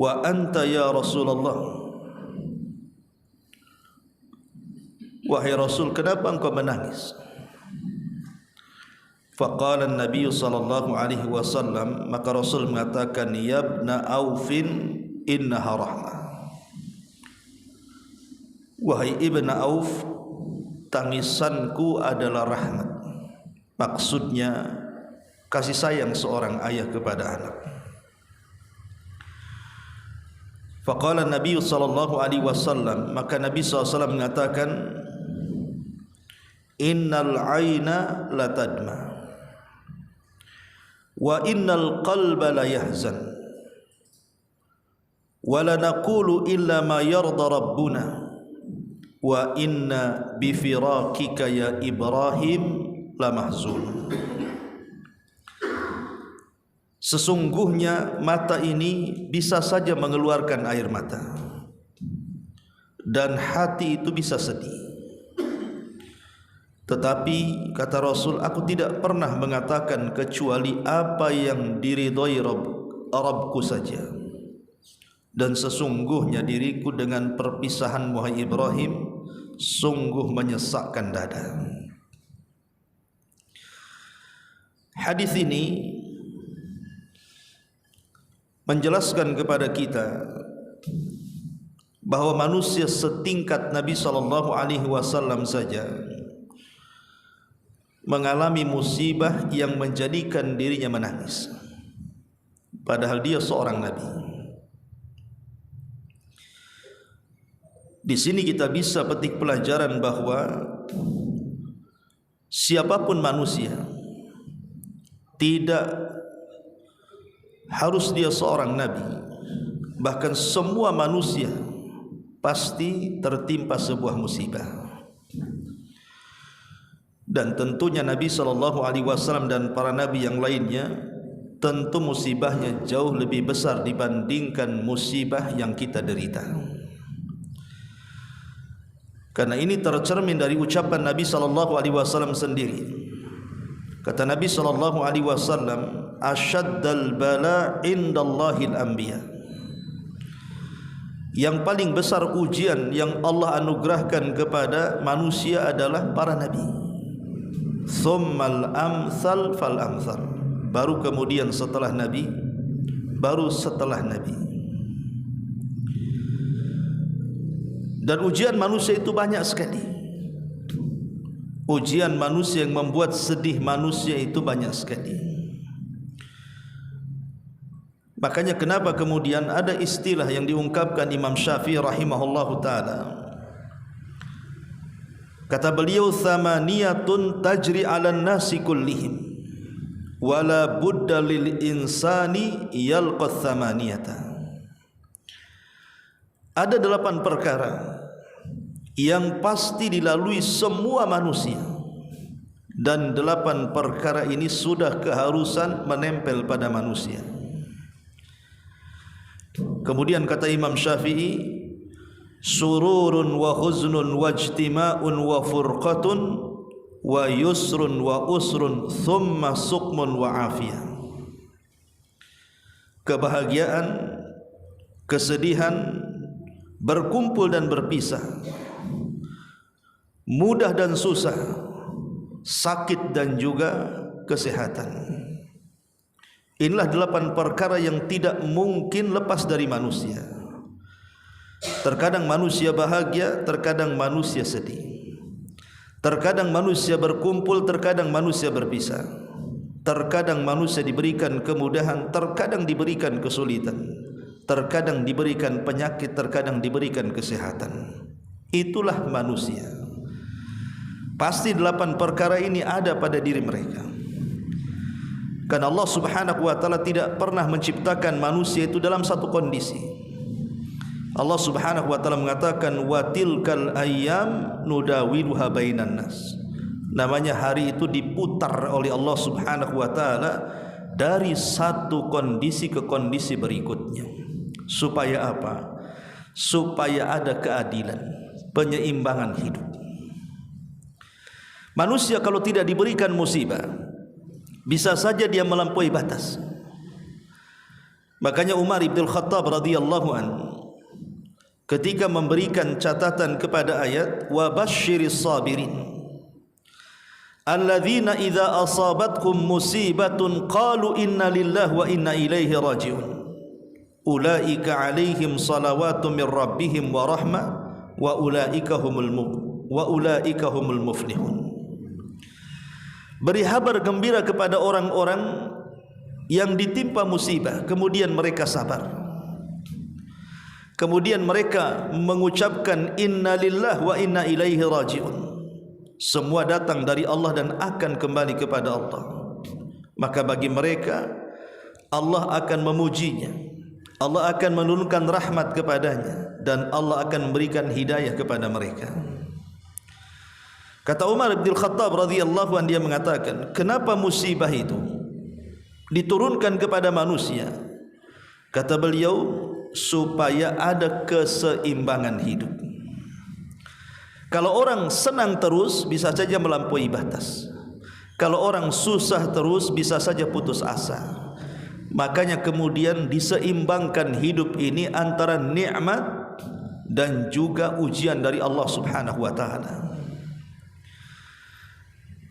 wa anta ya Rasulullah, wahai Rasul, kenapa engkau menangis? Faqala an-nabiy sallallahu alaihi wasallam, maka Rasul mengatakan, ya ibna Aufin innaha rahmah, wahai ibna Auf, tangisanku adalah rahmat. Maksudnya kasih sayang seorang ayah kepada anak. Faqala Nabi sallallahu alaihi wasallam, maka Nabi SAW mengatakan, innal aina la tadma wa innal qalba la yahzan wa la naqulu illa ma yarda rabbuna wa inna bi firaqika ya Ibrahim la mahzun. Sesungguhnya mata ini bisa saja mengeluarkan air mata dan hati itu bisa sedih. Tetapi kata Rasul, aku tidak pernah mengatakan kecuali apa yang diridhoi Rabbku saja. Dan sesungguhnya diriku dengan perpisahan wahai Ibrahim sungguh menyesakkan dada. Hadis ini menjelaskan kepada kita bahwa manusia setingkat Nabi SAW saja mengalami musibah yang menjadikan dirinya menangis, padahal dia seorang Nabi. Di sini kita bisa petik pelajaran bahwa siapapun manusia, tidak harus dia seorang Nabi, bahkan semua manusia pasti tertimpa sebuah musibah. Dan tentunya Nabi SAW dan para Nabi yang lainnya, tentu musibahnya jauh lebih besar dibandingkan musibah yang kita derita. Karena ini tercermin dari ucapan Nabi SAW sendiri. Kata Nabi SAW, asyaddal bala indallahil anbiya, yang paling besar ujian yang Allah anugerahkan kepada manusia adalah para Nabi. Thummal amsal fal amsal, baru kemudian setelah Nabi, baru setelah Nabi. Dan ujian manusia itu banyak sekali. Ujian manusia yang membuat sedih manusia itu banyak sekali. Makanya kenapa kemudian ada istilah yang diungkapkan Imam Syafi'i rahimahullahu ta'ala. Kata beliau, thamaniyatun tajri 'alan nasi kullihim wala budda lil insani yalqa thamaniyata. Ada 8 perkara yang pasti dilalui semua manusia, dan 8 perkara ini sudah keharusan menempel pada manusia. Kemudian kata Imam Syafi'i, sururun wa huznun wa ijtima'un wa furqatun wa yusrun wa usrun thumma suqmun wa afiyah. Kebahagiaan, kesedihan, berkumpul dan berpisah, mudah dan susah, sakit dan juga kesehatan. Inilah 8 perkara yang tidak mungkin lepas dari manusia. Terkadang manusia bahagia, terkadang manusia sedih. Terkadang manusia berkumpul, terkadang manusia berpisah. Terkadang manusia diberikan kemudahan, terkadang diberikan kesulitan. Terkadang diberikan penyakit, terkadang diberikan kesehatan. Itulah manusia. Pasti 8 perkara ini ada pada diri mereka. Karena Allah Subhanahu wa ta'ala tidak pernah menciptakan manusia itu dalam satu kondisi. Allah Subhanahu wa ta'ala mengatakan, wa tilkal ayyam nudawiluha bainan nas. Namanya hari itu diputar oleh Allah Subhanahu wa ta'ala dari satu kondisi ke kondisi berikutnya. Supaya apa? Supaya ada keadilan, penyeimbangan hidup. Manusia kalau tidak diberikan musibah, bisa saja dia melampaui batas. Makanya Umar ibn Khattab radhiyallahu anhu ketika memberikan catatan kepada ayat wa basyiris sabirin alladzina idza asabatkum musibatun qalu inna lillahi wa inna ilaihi rajiun ulaika alaihim salawatu min rabbihim wa rahmah wa ulaika humul muflihun. Beri kabar gembira kepada orang-orang yang ditimpa musibah kemudian mereka sabar, kemudian mereka mengucapkan inna lillahi wa inna ilaihi rajiun, semua datang dari Allah dan akan kembali kepada Allah. Maka bagi mereka Allah akan memujinya, Allah akan menurunkan rahmat kepadanya, dan Allah akan memberikan hidayah kepada mereka. Kata Umar bin Khattab radhiyallahu anhu, dia mengatakan, kenapa musibah itu diturunkan kepada manusia? Kata beliau, supaya ada keseimbangan hidup. Kalau orang senang terus bisa saja melampaui batas. Kalau orang susah terus bisa saja putus asa. Makanya kemudian diseimbangkan hidup ini antara nikmat dan juga ujian dari Allah Subhanahu wa taala.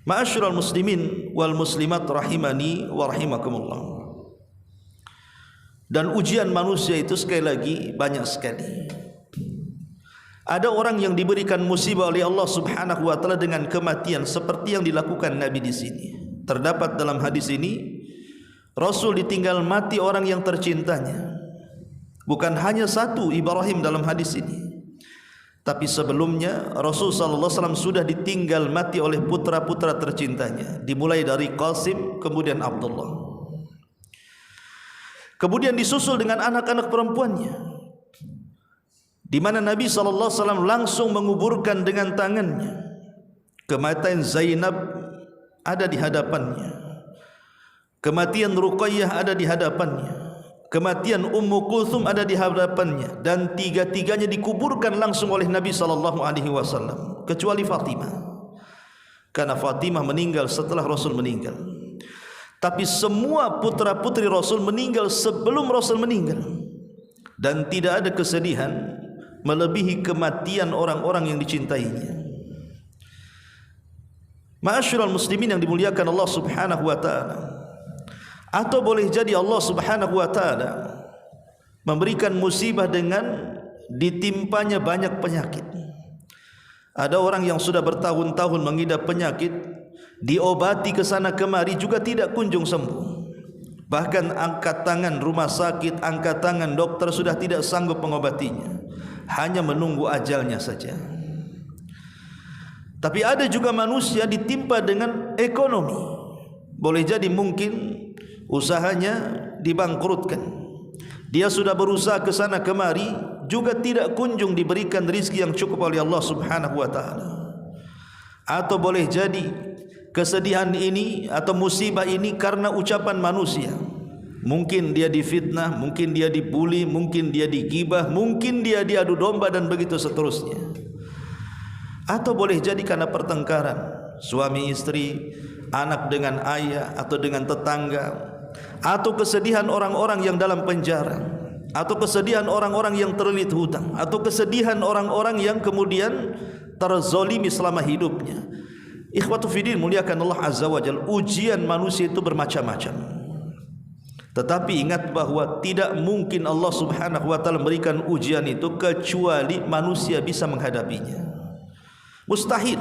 Ma'asyiral muslimin wal muslimat rahimani wa rahimakumullah. Dan ujian manusia itu sekali lagi banyak sekali. Ada orang yang diberikan musibah oleh Allah Subhanahu wa taala dengan kematian seperti yang dilakukan Nabi di sini. Terdapat dalam hadis ini Rasul ditinggal mati orang yang tercintanya. Bukan hanya satu Ibrahim dalam hadis ini, tapi sebelumnya Rasul sallallahu alaihi wasallam sudah ditinggal mati oleh putra-putra tercintanya, dimulai dari Qasim kemudian Abdullah. Kemudian disusul dengan anak-anak perempuannya, di mana Nabi sallallahu alaihi wasallam langsung menguburkan dengan tangannya. Kematian Zainab ada di hadapannya, kematian Ruqayyah ada di hadapannya, kematian Ummu Kulthum ada di hadapannya, dan tiga-tiganya dikuburkan langsung oleh Nabi sallallahu alaihi wasallam kecuali Fatimah, karena Fatimah meninggal setelah Rasul meninggal. Tapi semua putra-putri Rasul meninggal sebelum Rasul meninggal, dan tidak ada kesedihan melebihi kematian orang-orang yang dicintainya. Ma'asyiral muslimin yang dimuliakan Allah Subhanahu wa taala, atau boleh jadi Allah Subhanahu wa taala memberikan musibah dengan ditimpanya banyak penyakit. Ada orang yang sudah bertahun-tahun mengidap penyakit, diobati ke sana kemari juga tidak kunjung sembuh. Bahkan angkat tangan rumah sakit, angkat tangan dokter sudah tidak sanggup mengobatinya, hanya menunggu ajalnya saja. Tapi ada juga manusia ditimpa dengan ekonomi. Boleh jadi mungkin usahanya dibangkrutkan. Dia sudah berusaha ke sana kemari juga tidak kunjung diberikan rezeki yang cukup oleh Allah Subhanahu wa taala. Atau boleh jadi kesedihan ini atau musibah ini karena ucapan manusia. Mungkin dia difitnah, mungkin dia dibuli, mungkin dia digibah, mungkin dia diadu domba, dan begitu seterusnya. Atau boleh jadi karena pertengkaran suami istri, anak dengan ayah atau dengan tetangga, atau kesedihan orang-orang yang dalam penjara, atau kesedihan orang-orang yang terlilit hutang, atau kesedihan orang-orang yang kemudian terzolimi selama hidupnya. Ikhwatu fiddin muliakan Allah Azza wa Jalla, ujian manusia itu bermacam-macam. Tetapi ingat bahwa tidak mungkin Allah Subhanahu wa taala memberikan ujian itu kecuali manusia bisa menghadapinya. Mustahil.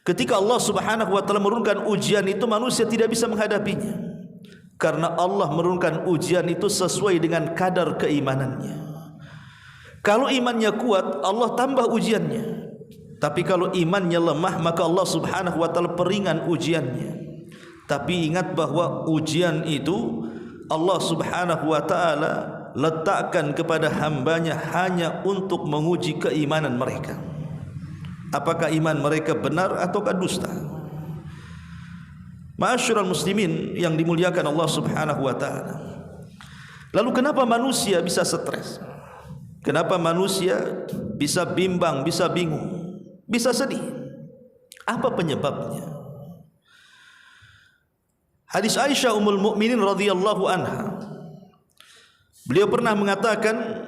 Ketika Allah Subhanahu wa taala menurunkan ujian itu, manusia tidak bisa menghadapinya, karena Allah menurunkan ujian itu sesuai dengan kadar keimanannya. Kalau imannya kuat, Allah tambah ujiannya. Tapi kalau imannya lemah, maka Allah Subhanahu wa taala peringan ujiannya. Tapi ingat bahwa ujian itu Allah Subhanahu wa taala letakkan kepada hambanya hanya untuk menguji keimanan mereka. Apakah iman mereka benar ataukah dusta? Ma'asyiral muslimin yang dimuliakan Allah Subhanahu wa taala. Lalu kenapa manusia bisa stres? Kenapa manusia bisa bimbang, bisa bingung, bisa sedih? Apa penyebabnya? Hadis Aisyah Ummul Mukminin radhiyallahu anha, Beliau pernah mengatakan,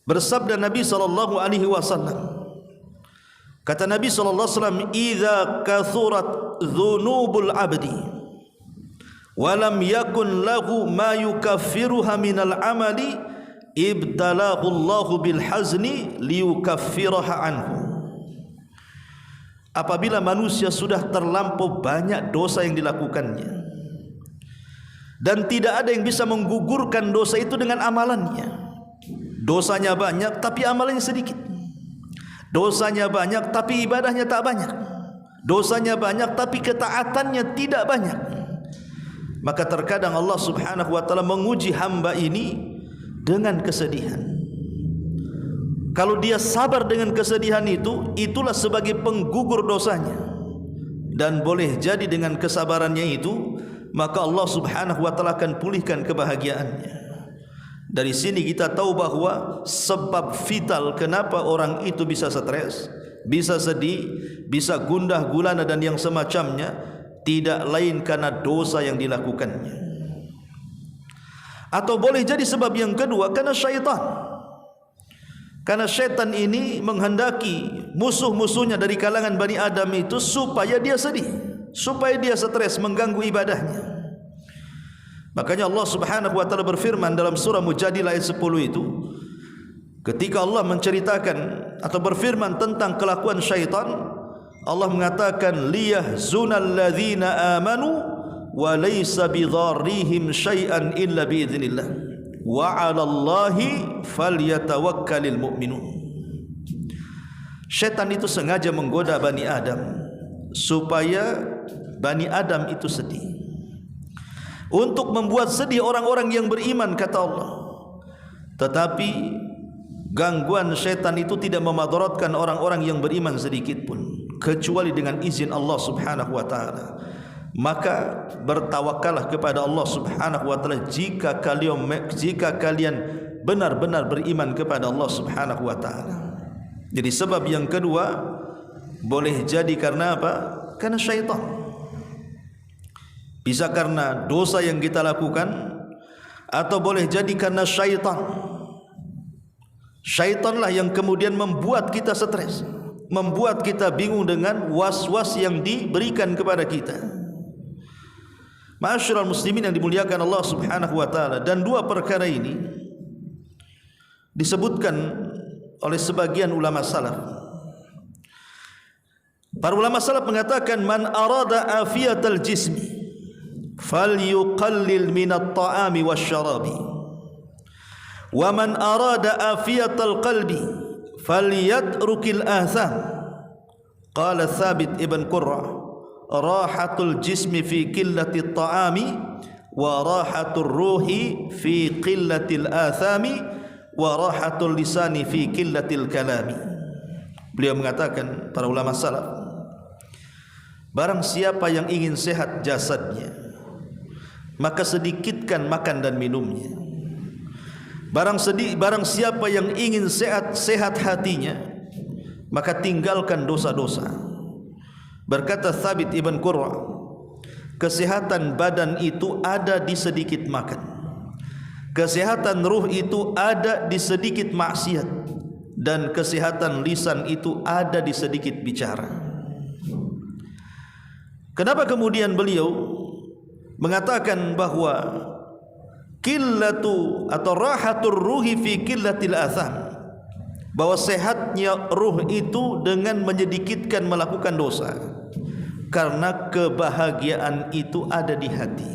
bersabda Nabi sallallahu alaihi wasallam, kata Nabi sallallahu alaihi wasallam, "Idza kathurat dzunubul 'abdi wa lam yakun lahu ma yukaffiruha minal 'amali, ibtalahu Allahu bil hazni liyukaffiraha anhu." Apabila manusia sudah terlampau banyak dosa yang dilakukannya dan tidak ada yang bisa menggugurkan dosa itu dengan amalannya, dosanya banyak tapi amalannya sedikit, dosanya banyak tapi ibadahnya tak banyak, dosanya banyak tapi ketaatannya tidak banyak, maka terkadang Allah subhanahu wa ta'ala menguji hamba ini dengan kesedihan. Kalau dia sabar dengan kesedihan itu, itulah sebagai penggugur dosanya, dan boleh jadi dengan kesabarannya itu maka Allah subhanahu wa ta'ala akan pulihkan kebahagiaannya. Dari sini kita tahu bahwa sebab vital kenapa orang itu bisa stres, bisa sedih, bisa gundah gulana dan yang semacamnya, tidak lain karena dosa yang dilakukannya. Atau boleh jadi sebab yang kedua karena syaitan. Karena syaitan ini menghendaki musuh-musuhnya dari kalangan Bani Adam itu supaya dia sedih, supaya dia stres, mengganggu ibadahnya. Makanya Allah subhanahu wa ta'ala berfirman dalam surah Mujadilah ayat 10 itu, ketika Allah menceritakan atau berfirman tentang kelakuan syaitan, Allah mengatakan, liyahzunal ladzina amanu wa laysa bidharrihim syai'an illa biidznillah wa 'alallahi falyatawakkalul mu'minun. Syaitan itu sengaja menggoda Bani Adam supaya Bani Adam itu sedih, untuk membuat sedih orang-orang yang beriman, kata Allah. Tetapi gangguan syaitan itu tidak memadaratkan orang-orang yang beriman sedikit pun, kecuali dengan izin Allah subhanahu wa ta'ala. Maka bertawakallah kepada Allah subhanahu wa ta'ala jika kalian benar-benar beriman kepada Allah subhanahu wa ta'ala. Jadi sebab yang kedua boleh jadi karena apa? Karena syaitan. Bisa karena dosa yang kita lakukan, atau boleh jadi karena syaitan. Syaitanlah yang kemudian membuat kita stres, membuat kita bingung dengan was-was yang diberikan kepada kita. Ma'asyiral muslimin yang dimuliakan Allah subhanahu wa ta'ala. Dan dua perkara ini disebutkan oleh sebagian ulama salaf. Para ulama salaf mengatakan, man arada afiyatal jismi falyuqallil minat ta'ami wasyarabi, wa man arada afiyatal qalbi falyatrukil atham. Qala Thabit ibn Qurra, rahatul jismi fi qillatit ta'ami wa rahatul ruhi fi qillatil athami wa rahatul lisani fi qillatil kalami. Beliau mengatakan, para ulama salaf, barang siapa yang ingin sehat jasadnya, maka sedikitkan makan dan minumnya. Barang siapa yang ingin sehat hatinya, maka tinggalkan dosa-dosa. Berkata Thabit ibn Qurra, kesehatan badan itu ada di sedikit makan, kesehatan ruh itu ada di sedikit maksiat, dan kesehatan lisan itu ada di sedikit bicara. Kenapa kemudian beliau mengatakan bahwa qillatu atau rahatur ruhi fi qillatil atham, bahwa sehatnya ruh itu dengan menyedikitkan melakukan dosa, karena kebahagiaan itu ada di hati.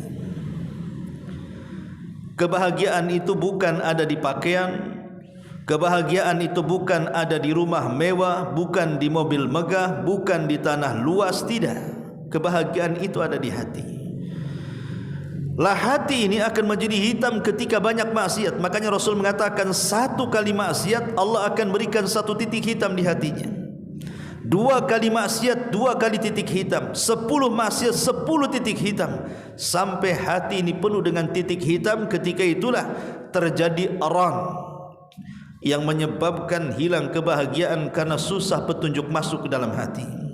Kebahagiaan itu bukan ada di pakaian, kebahagiaan itu bukan ada di rumah mewah, bukan di mobil megah, bukan di tanah luas, tidak. Kebahagiaan itu ada di hati. Lah hati ini akan menjadi hitam ketika banyak maksiat. Makanya Rasul mengatakan, satu kali maksiat Allah akan berikan satu titik hitam di hatinya. Dua kali maksiat, dua kali titik hitam. 10 maksiat, 10 titik hitam. Sampai hati ini penuh dengan titik hitam. Ketika itulah terjadi aran yang menyebabkan hilang kebahagiaan karena susah petunjuk masuk ke dalam hati.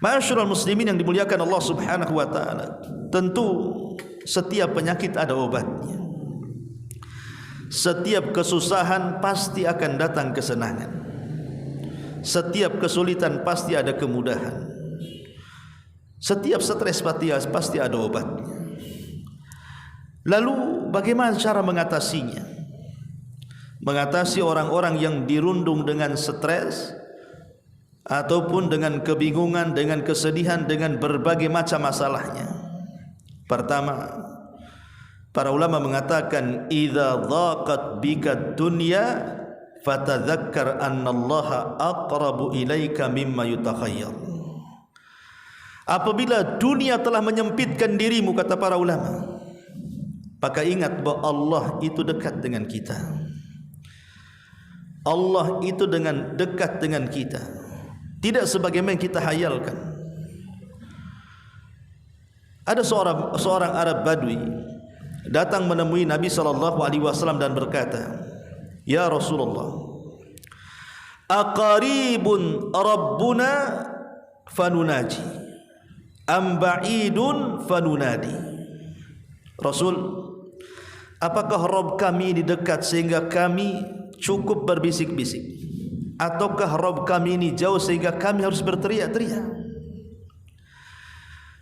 Ma'asyiral muslimin yang dimuliakan Allah subhanahu wa ta'ala, tentu setiap penyakit ada obatnya. Setiap kesusahan pasti akan datang kesenangan. Setiap kesulitan pasti ada kemudahan. Setiap stres pasti ada obatnya. Lalu bagaimana cara mengatasinya? Mengatasi orang-orang yang dirundung dengan stres ataupun dengan kebingungan, dengan kesedihan, dengan berbagai macam masalahnya. Pertama, para ulama mengatakan idza dhaqat bika dunya fatadzakkar annallaha aqrabu ilaika mimma yutakhayyal. Apabila dunia telah menyempitkan dirimu, kata para ulama, maka ingat bahwa Allah itu dekat dengan kita. Allah itu dekat dengan kita, tidak sebagaimana kita hayalkan. Ada seorang Arab Badui datang menemui Nabi SAW dan berkata, "Ya Rasulullah, aqaribun Rabbuna fanunaji, am ba'idun fanunadi." Rasul, apakah Rabb kami ini dekat sehingga kami cukup berbisik-bisik, ataukah Rabb kami ini jauh sehingga kami harus berteriak-teriak?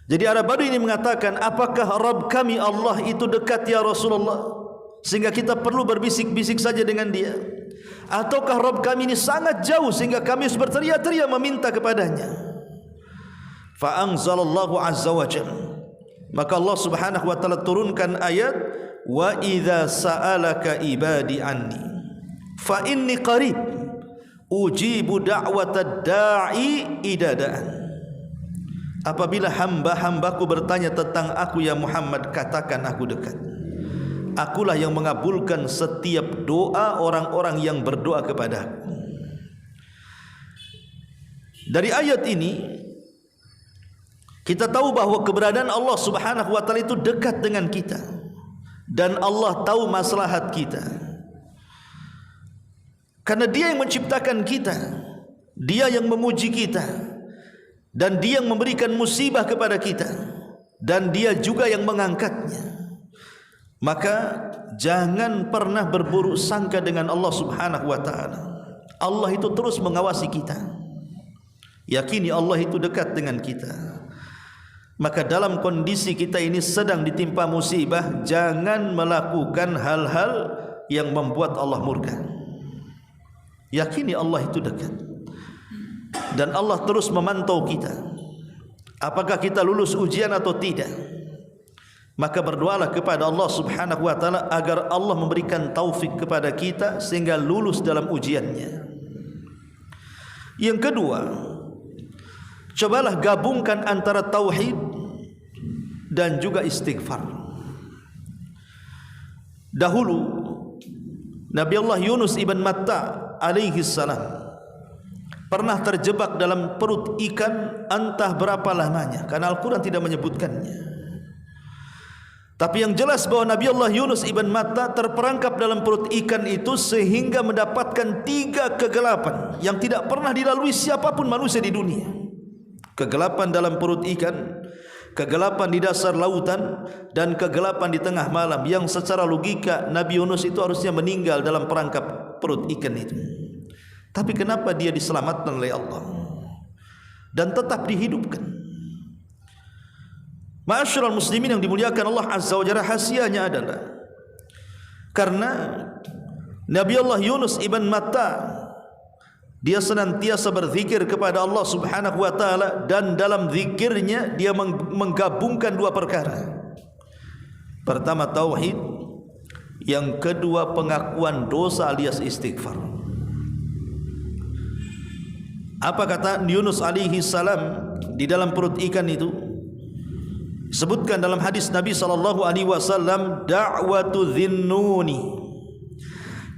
Jadi Arab Badui ini mengatakan, apakah Rabb kami Allah itu dekat ya Rasulullah sehingga kita perlu berbisik-bisik saja dengan dia, ataukah Rabb kami ini sangat jauh sehingga kami harus berteriak-teriak meminta kepadanya? Fa anzalallahu azza wa jalla, maka Allah Subhanahu wa taala turunkan ayat, wa idza sa'alaka ibadi anni fa inni qarib ujibu da'watad da'i idza da'an. Apabila hamba-hambaku bertanya tentang aku ya Muhammad, katakan aku dekat. Akulah yang mengabulkan setiap doa orang-orang yang berdoa kepadaku. Dari ayat ini kita tahu bahwa keberadaan Allah Subhanahu wa taala itu dekat dengan kita, dan Allah tahu maslahat kita. Karena Dia yang menciptakan kita, Dia yang memuji kita, dan Dia yang memberikan musibah kepada kita, dan Dia juga yang mengangkatnya. Maka jangan pernah berburuk sangka dengan Allah Subhanahu wa taala. Allah itu terus mengawasi kita. Yakini Allah itu dekat dengan kita. Maka dalam kondisi kita ini sedang ditimpa musibah, jangan melakukan hal-hal yang membuat Allah murka. Yakini Allah itu dekat, dan Allah terus memantau kita, apakah kita lulus ujian atau tidak. Maka berdoalah kepada Allah Subhanahu wa taala agar Allah memberikan taufik kepada kita sehingga lulus dalam ujiannya. Yang kedua, cobalah gabungkan antara tauhid dan juga istighfar. Dahulu Nabi Allah Yunus ibn Matta alaihi salam pernah terjebak dalam perut ikan entah berapa lamanya, karena Al-Quran tidak menyebutkannya. Tapi yang jelas bahwa Nabi Allah Yunus ibn Matta terperangkap dalam perut ikan itu sehingga mendapatkan 3 kegelapan yang tidak pernah dilalui siapapun manusia di dunia. Kegelapan dalam perut ikan, kegelapan di dasar lautan, dan kegelapan di tengah malam, yang secara logika Nabi Yunus itu harusnya meninggal dalam perangkap perut ikan itu. Tapi kenapa dia diselamatkan oleh Allah dan tetap dihidupkan? Ma'asyiral muslimin yang dimuliakan Allah Azza wa Jalla, rahasianya adalah karena Nabi Allah Yunus ibn Matta dia senantiasa berzikir kepada Allah Subhanahu wa taala, dan dalam zikirnya dia menggabungkan 2 perkara. Pertama tauhid, yang kedua pengakuan dosa alias istighfar. Apa kata Yunus alaihi salam di dalam perut ikan itu? Sebutkan dalam hadis Nabi sallallahu alaihi wasallam, da'watu dhinnuni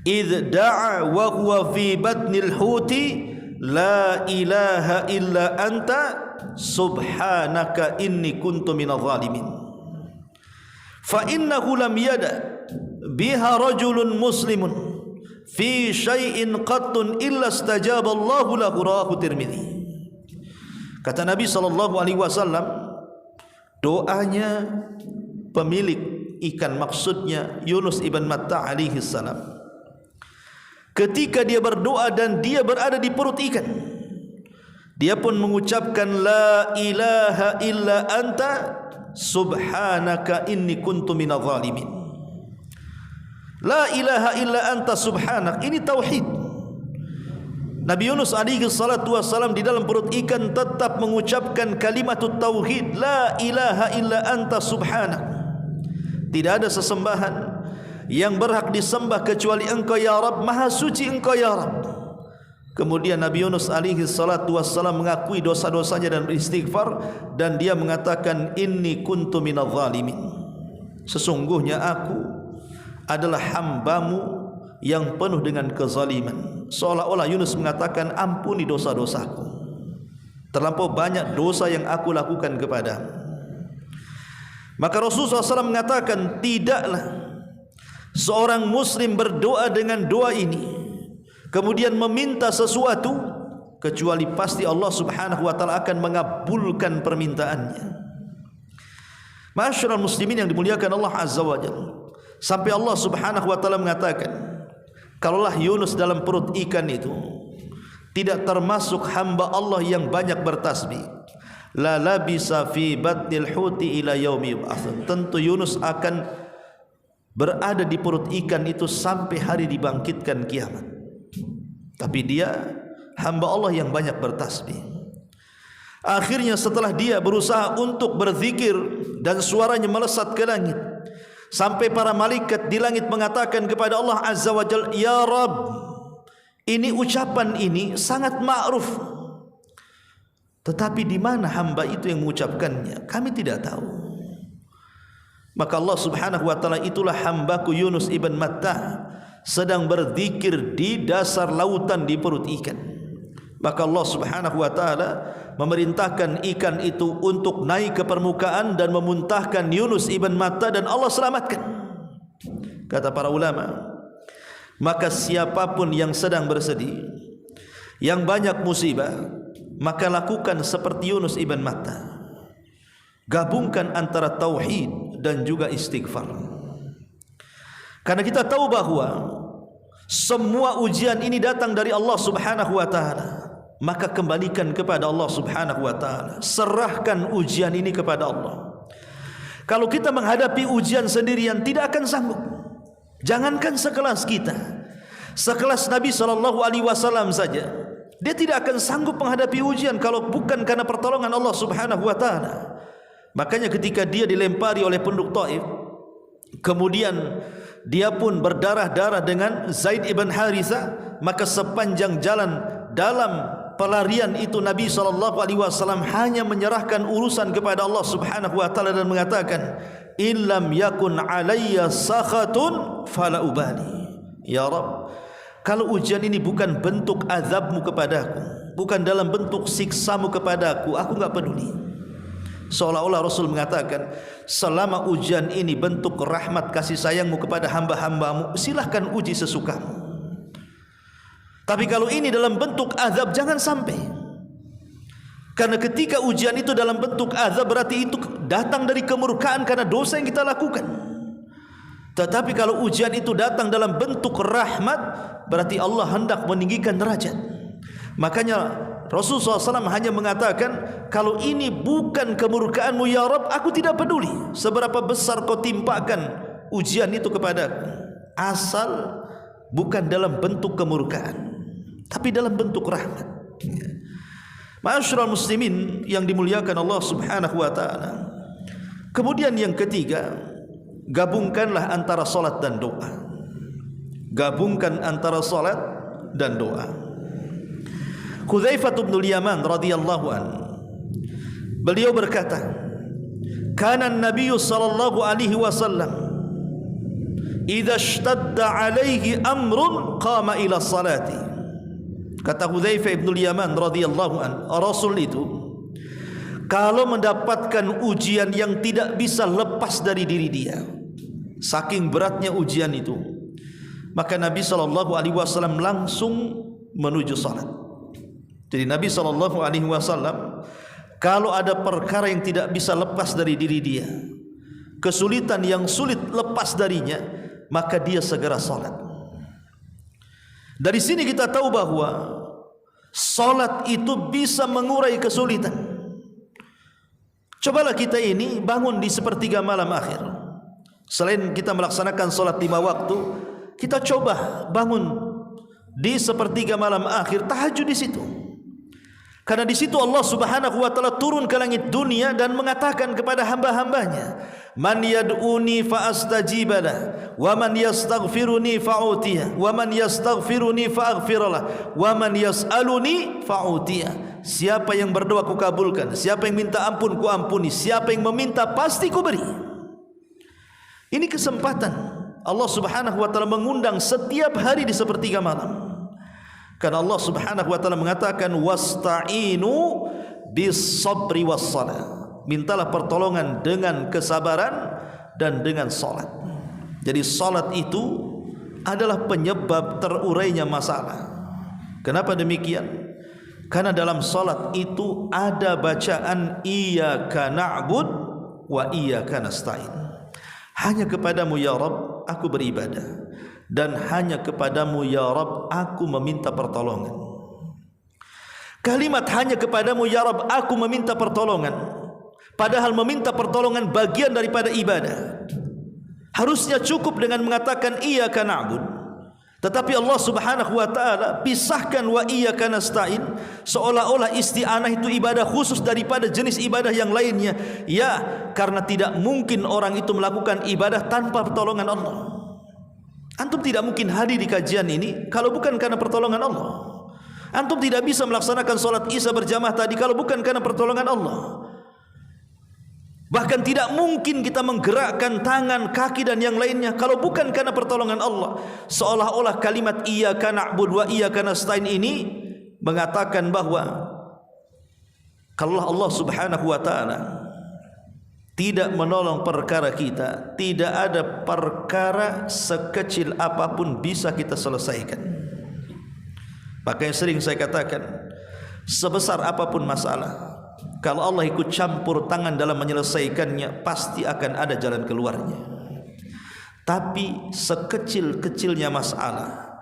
idh da'a wa huwa fi batnil huti la ilaha illa anta subhanaka inni kuntu minadh dhalimin. Fa innahu lam yada biha rajulun muslimun fi syai'in qattun illa istajaba Allahu lahu, rawahu Tirmidzi. Kata Nabi sallallahu alaihi wasallam, doanya pemilik ikan, maksudnya Yunus ibn Matta alaihi salam. Ketika dia berdoa dan dia berada di perut ikan, dia pun mengucapkan la ilaha illa anta subhanaka inni kuntu minadh zalimin. La ilaha illa anta subhanak, ini tauhid. Nabi Yunus alaihi salatu wassalam di dalam perut ikan tetap mengucapkan kalimat tauhid, la ilaha illa anta subhanak. Tidak ada sesembahan yang berhak disembah kecuali Engkau ya Rabb, maha suci Engkau ya Rabb. Kemudian Nabi Yunus alaihi salatu wassalam mengakui dosa-dosanya dan beristighfar, dan dia mengatakan inni kuntu minadh zalimin. Sesungguhnya aku adalah hambamu yang penuh dengan kezaliman. Seolah-olah Yunus mengatakan, ampuni dosa-dosaku, terlampau banyak dosa yang aku lakukan kepadamu. Maka Rasulullah SAW mengatakan, tidaklah seorang muslim berdoa dengan doa ini kemudian meminta sesuatu kecuali pasti Allah Subhanahu wa taala akan mengabulkan permintaannya. Ma'asyiral muslimin yang dimuliakan Allah Azza wa Jalla, sampai Allah Subhanahu wa taala mengatakan, kalaulah Yunus dalam perut ikan itu tidak termasuk hamba Allah yang banyak bertasbih, la labisa fi batnil huti ila yaumi yub'atsun, tentu Yunus akan berada di perut ikan itu sampai hari dibangkitkan kiamat. Tapi dia hamba Allah yang banyak bertasbih. Akhirnya setelah dia berusaha untuk berzikir dan suaranya melesat ke langit, sampai para malaikat di langit mengatakan kepada Allah Azza wa Jalla, ya Rabb, ini ucapan ini sangat ma'ruf, tetapi di mana hamba itu yang mengucapkannya? Kami tidak tahu. Maka Allah Subhanahu wa taala, itulah hambaku Yunus ibn Matta sedang berzikir di dasar lautan di perut ikan. Maka Allah Subhanahu wa taala memerintahkan ikan itu untuk naik ke permukaan dan memuntahkan Yunus ibn Matta, dan Allah selamatkan. Kata para ulama, maka siapapun yang sedang bersedih, yang banyak musibah, maka lakukan seperti Yunus ibn Matta. Gabungkan antara tauhid dan juga istighfar. Karena kita tahu bahwa semua ujian ini datang dari Allah Subhanahu wa taala. Maka kembalikan kepada Allah Subhanahu wa taala. Serahkan ujian ini kepada Allah. Kalau kita menghadapi ujian sendirian tidak akan sanggup. Jangankan sekelas kita, sekelas Nabi SAW saja, dia tidak akan sanggup menghadapi ujian kalau bukan karena pertolongan Allah Subhanahu wa taala. Makanya ketika dia dilempari oleh penduduk Taif, kemudian dia pun berdarah-darah dengan Zaid ibn Haritha, maka sepanjang jalan dalam pelarian itu Nabi SAW hanya menyerahkan urusan kepada Allah Subhanahu wa taala dan mengatakan, illam yakun alayya sakhatun fala ubali. Ya Rabb, kalau ujian ini bukan bentuk azabmu kepadaku, bukan dalam bentuk siksamu kepadaku, aku enggak peduli. Seolah-olah Rasul mengatakan, selama ujian ini bentuk rahmat kasih sayangmu kepada hamba-hambamu, silahkan uji sesukamu. Tapi kalau ini dalam bentuk azab, jangan sampai. Karena ketika ujian itu dalam bentuk azab, berarti itu datang dari kemurkaan karena dosa yang kita lakukan. Tetapi kalau ujian itu datang dalam bentuk rahmat, berarti Allah hendak meninggikan derajat. Makanya Rasulullah SAW hanya mengatakan, kalau ini bukan kemurkaanmu ya Rabb, aku tidak peduli seberapa besar kau timpakan ujian itu kepadaku, asal bukan dalam bentuk kemurkaan, tapi dalam bentuk rahmat. Ma'asyiral muslimin yang dimuliakan Allah Subhanahu wa taala. Kemudian yang ketiga, gabungkanlah antara salat dan doa. Gabungkan antara salat dan doa. Hudzaifah bin Yaman radhiyallahu anhu, beliau berkata, kana an-nabiy sallallahu alaihi wasallam idza ishtadda alaihi amrun qama ila salati. Kata Hudzaifah bin Yaman radhiyallahu anhu, Rasul itu kalau mendapatkan ujian yang tidak bisa lepas dari diri dia, saking beratnya ujian itu, maka Nabi sallallahu alaihi wasallam langsung menuju salat. Jadi Nabi SAW kalau ada perkara yang tidak bisa lepas dari diri dia, kesulitan yang sulit lepas darinya, maka dia segera salat. Dari sini kita tahu bahwa salat itu bisa mengurai kesulitan. Cobalah kita ini bangun di sepertiga malam akhir. Selain kita melaksanakan salat 5 waktu, kita coba bangun di sepertiga malam akhir, tahajud di situ. Karena di situ Allah Subhanahu wa taala turun ke langit dunia dan mengatakan kepada hamba-hambanya, "Man yad'uni fa astajibalah, wa man yastaghfiruni fa'utiyah, wa man yastaghfiruni fa'aghfirlah, wa man yas'aluni fa'utiyah." Siapa yang berdoa ku kabulkan, siapa yang minta ampun ku ampuni, siapa yang meminta pasti ku beri. Ini kesempatan Allah Subhanahu wa taala mengundang setiap hari di sepertiga malam. Karena Allah Subhanahu wa taala mengatakan, wasta'inu bis-sabri was-shalah. Mintalah pertolongan dengan kesabaran dan dengan salat. Jadi salat itu adalah penyebab terurainya masalah. Kenapa demikian? Karena dalam salat itu ada bacaan iyyaka na'bud wa iyyaka nasta'in. Hanya kepadamu ya Rabb aku beribadah, dan hanya kepadamu ya Rabb aku meminta pertolongan. Kalimat hanya kepadamu ya Rabb aku meminta pertolongan, padahal meminta pertolongan bagian daripada ibadah. Harusnya cukup dengan mengatakan iyyaka na'bud. Tetapi Allah Subhanahu wa taala pisahkan wa iyyaka nasta'in, seolah-olah isti'anah itu ibadah khusus daripada jenis ibadah yang lainnya. Ya, karena tidak mungkin orang itu melakukan ibadah tanpa pertolongan Allah. Antum tidak mungkin hadir di kajian ini kalau bukan karena pertolongan Allah. Antum tidak bisa melaksanakan salat Isya berjamaah tadi kalau bukan karena pertolongan Allah. Bahkan tidak mungkin kita menggerakkan tangan, kaki dan yang lainnya kalau bukan karena pertolongan Allah. Seolah-olah kalimat iyyaka na'bud wa iyyaka nasta'in ini mengatakan bahwa kalau Allah Subhanahu wa taala tidak menolong perkara kita, tidak ada perkara sekecil apapun bisa kita selesaikan. Makanya sering saya katakan, sebesar apapun masalah, kalau Allah ikut campur tangan dalam menyelesaikannya, pasti akan ada jalan keluarnya. Tapi sekecil-kecilnya masalah,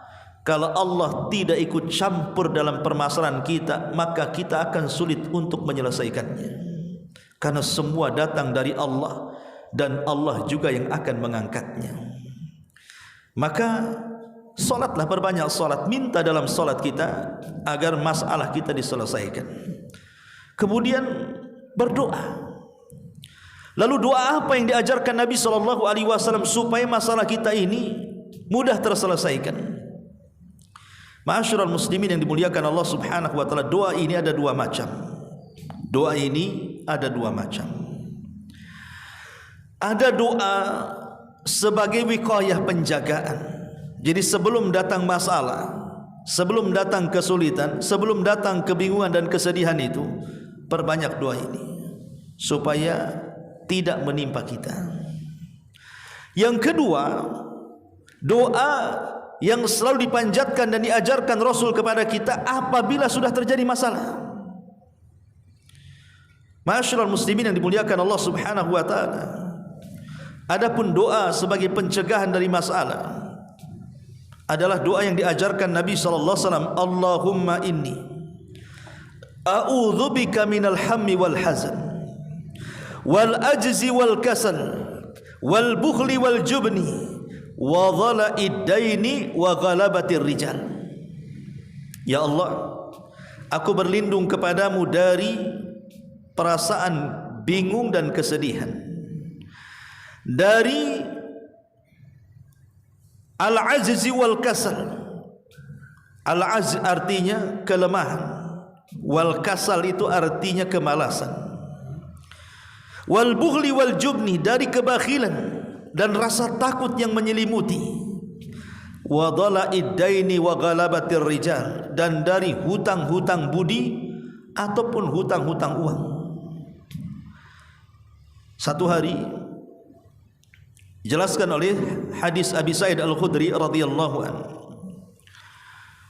kalau Allah tidak ikut campur dalam permasalahan kita, maka kita akan sulit untuk menyelesaikannya. Karena semua datang dari Allah, dan Allah juga yang akan mengangkatnya. Maka solatlah, perbanyak solat, minta dalam solat kita agar masalah kita diselesaikan. Kemudian berdoa. Lalu doa apa yang diajarkan Nabi SAW supaya masalah kita ini mudah terselesaikan? Ma'asyiral muslimin yang dimuliakan Allah Subhanahu wa taala, doa ini ada 2 macam. Doa ini ada 2 macam. Ada doa sebagai wiqayah, penjagaan. Jadi sebelum datang masalah, sebelum datang kesulitan, sebelum datang kebingungan dan kesedihan itu, perbanyak doa ini supaya tidak menimpa kita. Yang kedua, doa yang selalu dipanjatkan dan diajarkan Rasul kepada kita apabila sudah terjadi masalah. Ma'asyiral muslimin yang dimuliakan Allah Subhanahu wa taala, adapun doa sebagai pencegahan dari masalah adalah doa yang diajarkan Nabi sallallahu alaihi wasallam, Allahumma inni a'udzubika minal hammi wal hazan wal ajzi wal kasal wal bukhli wal jubni wa dhala'id daini wa ghalabatir rijal. Ya Allah, aku berlindung kepadamu dari perasaan bingung dan kesedihan, dari al-ajzi wal kasal. Al-ajz artinya kelemahan, wal kasal itu artinya kemalasan, wal bukhli wal jubni, dari kebakhilan dan rasa takut yang menyelimuti, wa dhala'id daini wa ghalabatir rijal, dan dari hutang-hutang budi ataupun hutang-hutang uang. Satu hari dijelaskan oleh hadis Abi Sa'id Al-Khudri radhiyallahu anhu,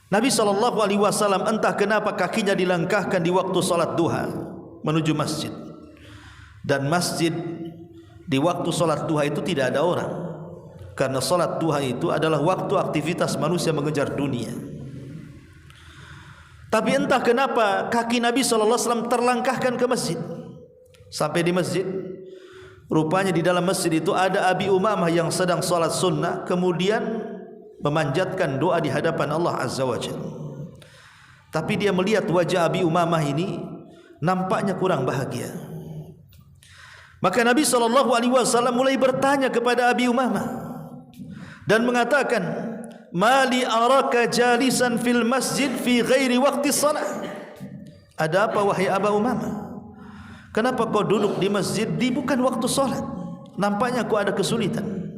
Nabi SAW entah kenapa kakinya dilangkahkan di waktu salat duha menuju masjid, dan masjid Di waktu solat duha itu tidak ada orang, karena solat duha itu adalah waktu aktivitas manusia mengejar dunia. Tapi entah kenapa kaki Nabi SAW terlangkahkan ke masjid. Sampai di masjid, rupanya di dalam masjid itu ada Abi Umamah yang sedang solat sunnah, kemudian memanjatkan doa di hadapan Allah Azza wa Jalla. Tapi dia melihat wajah Abi Umamah ini nampaknya kurang bahagia. Maka Nabi SAW mulai bertanya kepada Abi Umamah dan mengatakan, "Mali araka jalisan fil masjid fi ghairi waqti shalah." Ada apa wahai Abu Umamah? Kenapa kau duduk di masjid di bukan waktu salat? Nampaknya kau ada kesulitan.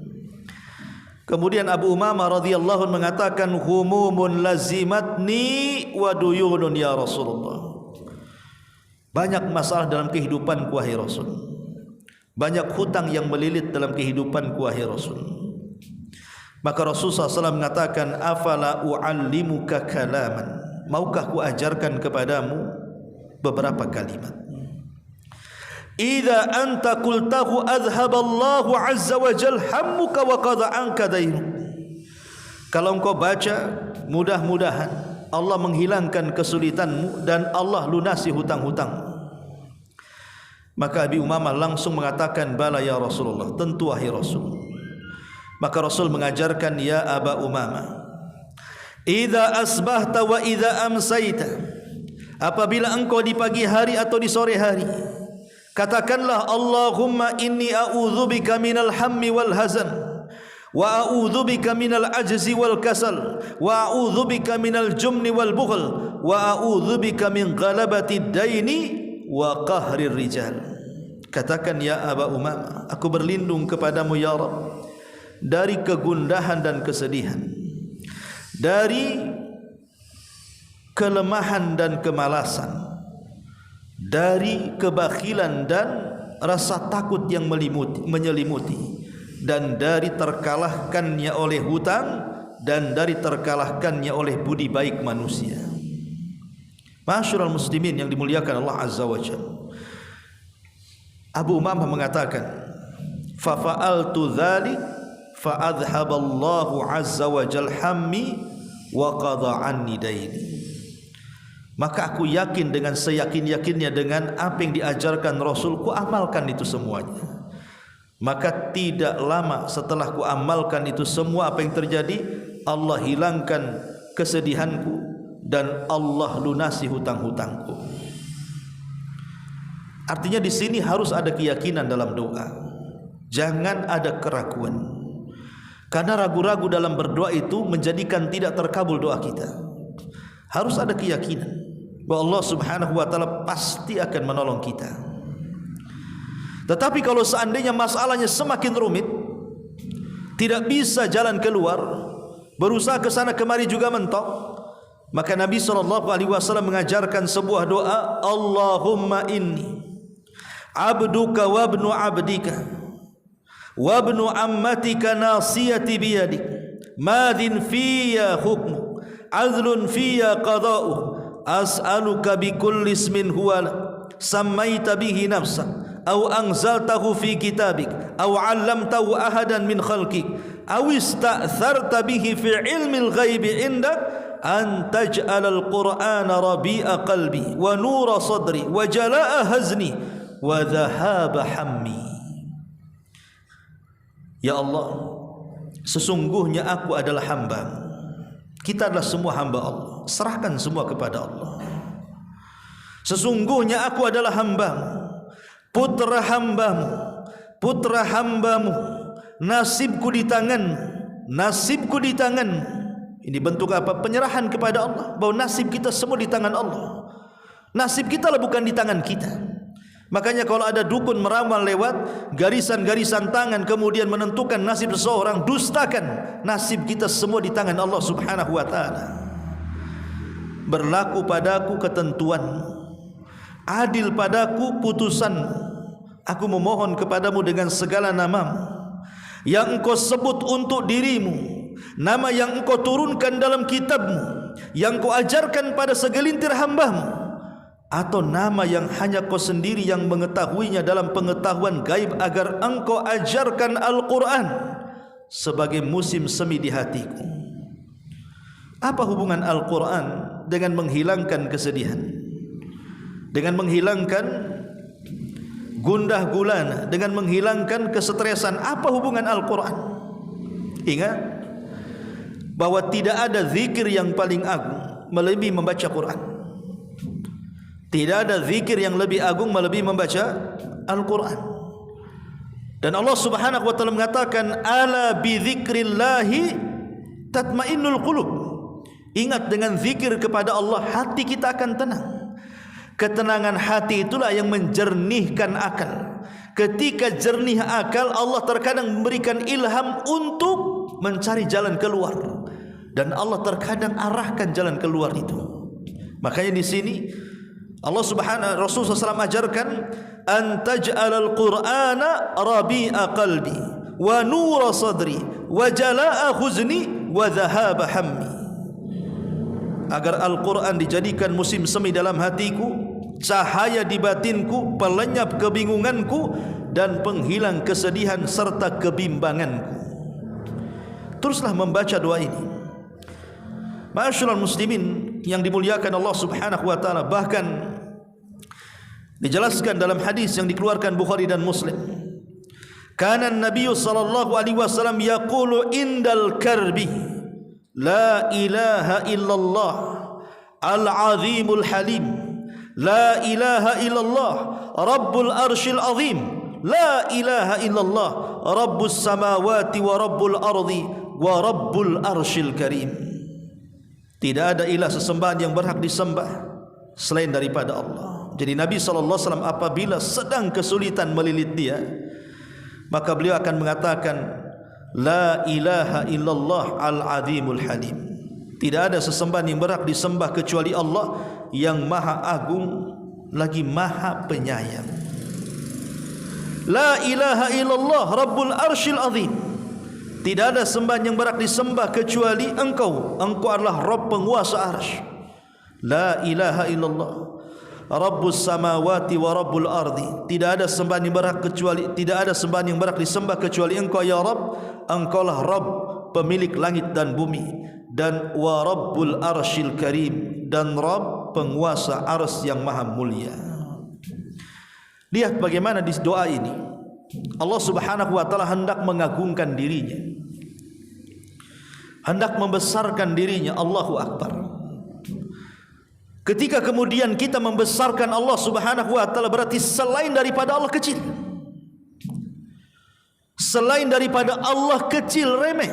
Kemudian Abu Umamah radhiyallahu anhu mengatakan, "Humumun lazimatni wa duyunun ya Rasulullah." Banyak masalah dalam kehidupanku wahai Rasul. Banyak hutang yang melilit dalam kehidupanku wahai Rasul. Maka Rasulullah SAW mengatakan, "Afala u'allimuka kalaman." Maukah ku ajarkan kepadamu beberapa kalimat. "Idza anta qultahu adhhaballahu azza wa jalla hammuka wa qada anka dainuk." Kalau engkau baca, mudah-mudahan Allah menghilangkan kesulitanmu dan Allah lunasi hutang-hutangmu. Maka Abi Umamah langsung mengatakan, "Bala ya Rasulullah." Tentu wahai Rasul. Maka Rasul mengajarkan, "Ya Aba Umamah, idza asbahta wa idza amsayta." Apabila engkau di pagi hari atau di sore hari, katakanlah, "Allahumma inni a'udzubika minal hammi wal hazan, wa a'udzubika minal ajzi wal kasal, wa a'udzubika minal jumni wal bukhl, wa a'udzubika min ghalabati daini wa qahrir rijal." Katakan, "Ya Aba Umamah, aku berlindung kepadamu ya Rabb dari kegundahan dan kesedihan, dari kelemahan dan kemalasan, dari kebakhilan dan rasa takut yang menyelimuti, dan dari terkalahkannya oleh hutang, dan dari terkalahkannya oleh budi baik manusia." Ma'asyiral muslimin yang dimuliakan Allah Azza wa Jalla, Abu Umamah mengatakan, "Fa fa'altu dzalik fa adhhaballahu azza wa jalla hammi wa qada anni daini." Maka aku yakin dengan seyakin-yakinnya dengan apa yang diajarkan Rasul, ku amalkan itu semuanya. Maka tidak lama setelah ku amalkan itu semua, apa yang terjadi? Allah hilangkan kesedihanku dan Allah lunasi hutang-hutangku. Artinya di sini harus ada keyakinan dalam doa. Jangan ada keraguan. Karena ragu-ragu dalam berdoa itu menjadikan tidak terkabul doa kita. Harus ada keyakinan bahwa Allah Subhanahu wa taala pasti akan menolong kita. Tetapi kalau seandainya masalahnya semakin rumit, tidak bisa jalan keluar, berusaha ke sana kemari juga mentok, maka Nabi SAW mengajarkan sebuah doa, "Allahumma inni abduka wa ibnu abdika wa ibnu ammatika nasiyati biyadik madin fiyya hukmu adlun fiyya qada'u as'aluka bikulli ismin huwa sammaita bihi nafsak aw anzaltahu fi kitabik aw 'allamtahu ahadan min khalqik aw ista'tharta bihi fi ilmil ghaibi indak an taj'alal qur'ana rabi'a qalbi wa nura sadri wa jalaa'a hazni wa dhahaba hammi." Ya Allah, sesungguhnya aku adalah hamba. Kita adalah semua hamba Allah. Serahkan semua kepada Allah. Sesungguhnya aku adalah hambamu, putra hambamu, putra hambamu. Nasibku di tanganmu, nasibku di tanganmu. Ini bentuk apa? Penyerahan kepada Allah, bahwa nasib kita semua di tangan Allah. Nasib kita lah bukan di tangan kita. Makanya kalau ada dukun meramal lewat garisan-garisan tangan kemudian menentukan nasib seseorang, dustakan. Nasib kita semua di tangan Allah Subhanahu wa taala. Berlaku padaku ketentuanmu, adil padaku putusanmu. Aku memohon kepadamu dengan segala namamu yang engkau sebut untuk dirimu, nama yang engkau turunkan dalam kitabmu, yang kau ajarkan pada segelintir hambamu. atau nama yang hanya kau sendiri yang mengetahuinya dalam pengetahuan gaib, agar engkau ajarkan Al-Quran sebagai musim semi di hatiku. Apa hubungan Al-Quran dengan menghilangkan kesedihan, dengan menghilangkan gundah gulana, dengan menghilangkan kesetresan? Apa hubungan Al-Quran? Ingat bahwa tidak ada zikir yang paling agung melebihi membaca Quran. Tidak ada zikir yang lebih agung melebihi membaca Al-Quran. Dan Allah Subhanahu wa taala mengatakan, ala bi dzikrillahi tatmainnul qulub. Ingat, dengan zikir kepada Allah hati kita akan tenang. Ketenangan hati itulah yang menjernihkan akal. Ketika jernih akal, Allah terkadang memberikan ilham untuk mencari jalan keluar, dan Allah terkadang arahkan jalan keluar itu. Makanya di sini Allah Subhanahu Rasul SAW ajarkan, antaj'alal Qur'ana rabi'a qalbi wa nura sadri wa jala'a huzni wa dhahaba hammi. Agar Al-Quran dijadikan musim semi dalam hatiku, cahaya di batinku, pelenyap kebingunganku, dan penghilang kesedihan serta kebimbanganku. Teruslah membaca doa ini. Ma'asyiral muslimin yang dimuliakan Allah Subhanahu wa taala, bahkan dijelaskan dalam hadis yang dikeluarkan Bukhari dan Muslim, kana Nabi sallallahu alaihi wasallam yaqulu indal karbi la ilaha illallah al-azimul halim, la ilaha illallah rabbul arshil azim, la ilaha illallah rabbus samawati wa rabbul ardi wa rabbul arshil karim. Tidak ada ilah sesembahan yang berhak disembah selain daripada Allah. Jadi Nabi SAW apabila sedang kesulitan melilit dia, maka beliau akan mengatakan, la ilaha illallah al-azimul halim. Tidak ada sesembahan yang berhak disembah kecuali Allah yang maha agung lagi maha penyayang. La ilaha illallah rabbul arshil azim. Tidak ada sembahan yang berhak disembah kecuali Engkau. Engkau adalah Rabb penguasa arsy. La ilaha illallah rabbus samawati wa rabbul ardi. Tidak ada sembahan yang berhak kecuali, tidak ada sembahan yang berhak disembah kecuali Engkau ya Rabb. Engkaulah Rabb pemilik langit dan bumi, dan wa rabbul arshil karim, dan Rabb penguasa arsy yang maha mulia. Lihat bagaimana di doa ini Allah Subhanahu wa taala hendak mengagungkan dirinya, hendak membesarkan dirinya. Allahu Akbar. Ketika kemudian kita membesarkan Allah Subhanahu wa taala, berarti selain daripada Allah kecil. Selain daripada Allah kecil, remeh.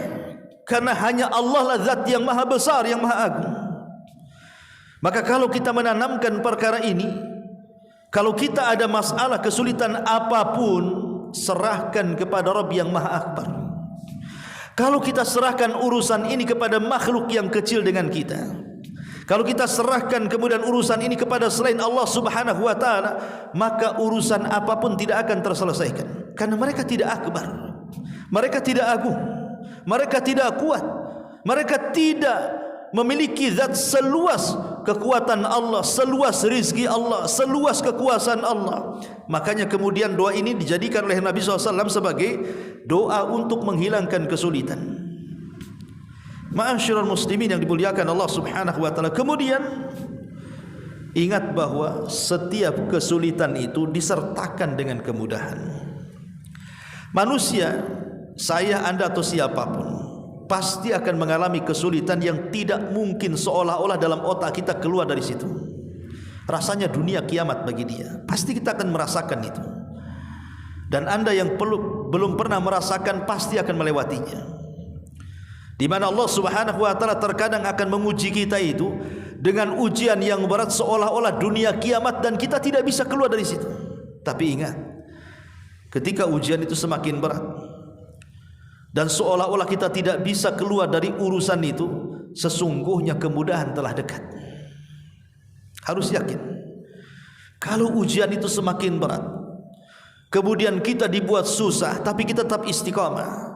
Karena hanya Allah lah zat yang maha besar, yang maha agung. Maka kalau kita menanamkan perkara ini, kalau kita ada masalah kesulitan apapun, serahkan kepada Rabb yang maha akbar. Kalau kita serahkan urusan ini kepada makhluk yang kecil dengan kita, kalau kita serahkan kemudian urusan ini kepada selain Allah Subhanahu wa taala, maka urusan apapun tidak akan terselesaikan. Karena mereka tidak akbar, mereka tidak agung, mereka tidak kuat, mereka tidak memiliki zat seluas kekuatan Allah, seluas rizki Allah, seluas kekuasaan Allah. Makanya kemudian doa ini dijadikan oleh Nabi SAW sebagai doa untuk menghilangkan kesulitan. Ma'asyiral muslimin yang dimuliakan Allah Subhanahu wa taala. Kemudian ingat bahwa setiap kesulitan itu disertakan dengan kemudahan. Manusia, saya, Anda atau siapapun, pasti akan mengalami kesulitan yang tidak mungkin seolah-olah dalam otak kita keluar dari situ. Rasanya dunia kiamat bagi dia. Pasti kita akan merasakan itu. Dan Anda yang belum pernah merasakan pasti akan melewatinya. Di mana Allah Subhanahu wa taala terkadang akan menguji kita itu dengan ujian yang berat seolah-olah dunia kiamat dan kita tidak bisa keluar dari situ. Tapi ingat, ketika ujian itu semakin berat dan seolah-olah kita tidak bisa keluar dari urusan itu, sesungguhnya kemudahan telah dekat. Harus yakin. Kalau ujian itu semakin berat, kemudian kita dibuat susah, tapi kita tetap istiqamah,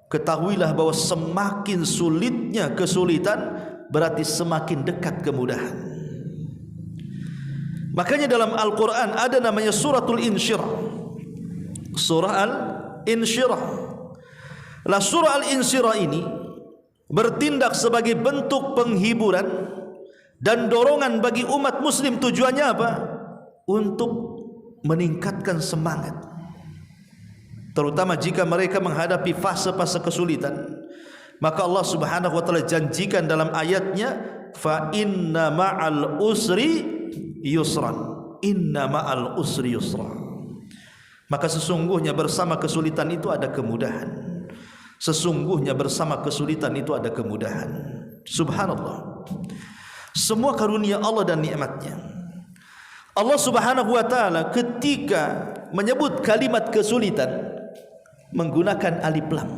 ketahuilah bahwa semakin sulitnya kesulitan, berarti semakin dekat kemudahan. Makanya dalam Al-Quran ada namanya suratul Insyirah. Surah Al-Insyirah. Lah surah Al-Insyirah ini bertindak sebagai bentuk penghiburan dan dorongan bagi umat muslim. Tujuannya apa? Untuk meningkatkan semangat, terutama jika mereka menghadapi fase-fase kesulitan. Maka Allah Subhanahu wa taala janjikan dalam ayatnya, fa inna ma'al usri yusran, inna ma'al usri yusra. Maka sesungguhnya bersama kesulitan itu ada kemudahan. Sesungguhnya bersama kesulitan itu ada kemudahan. Subhanallah, semua karunia Allah dan nikmatnya. Allah Subhanahu wa taala ketika menyebut kalimat kesulitan menggunakan alif lam,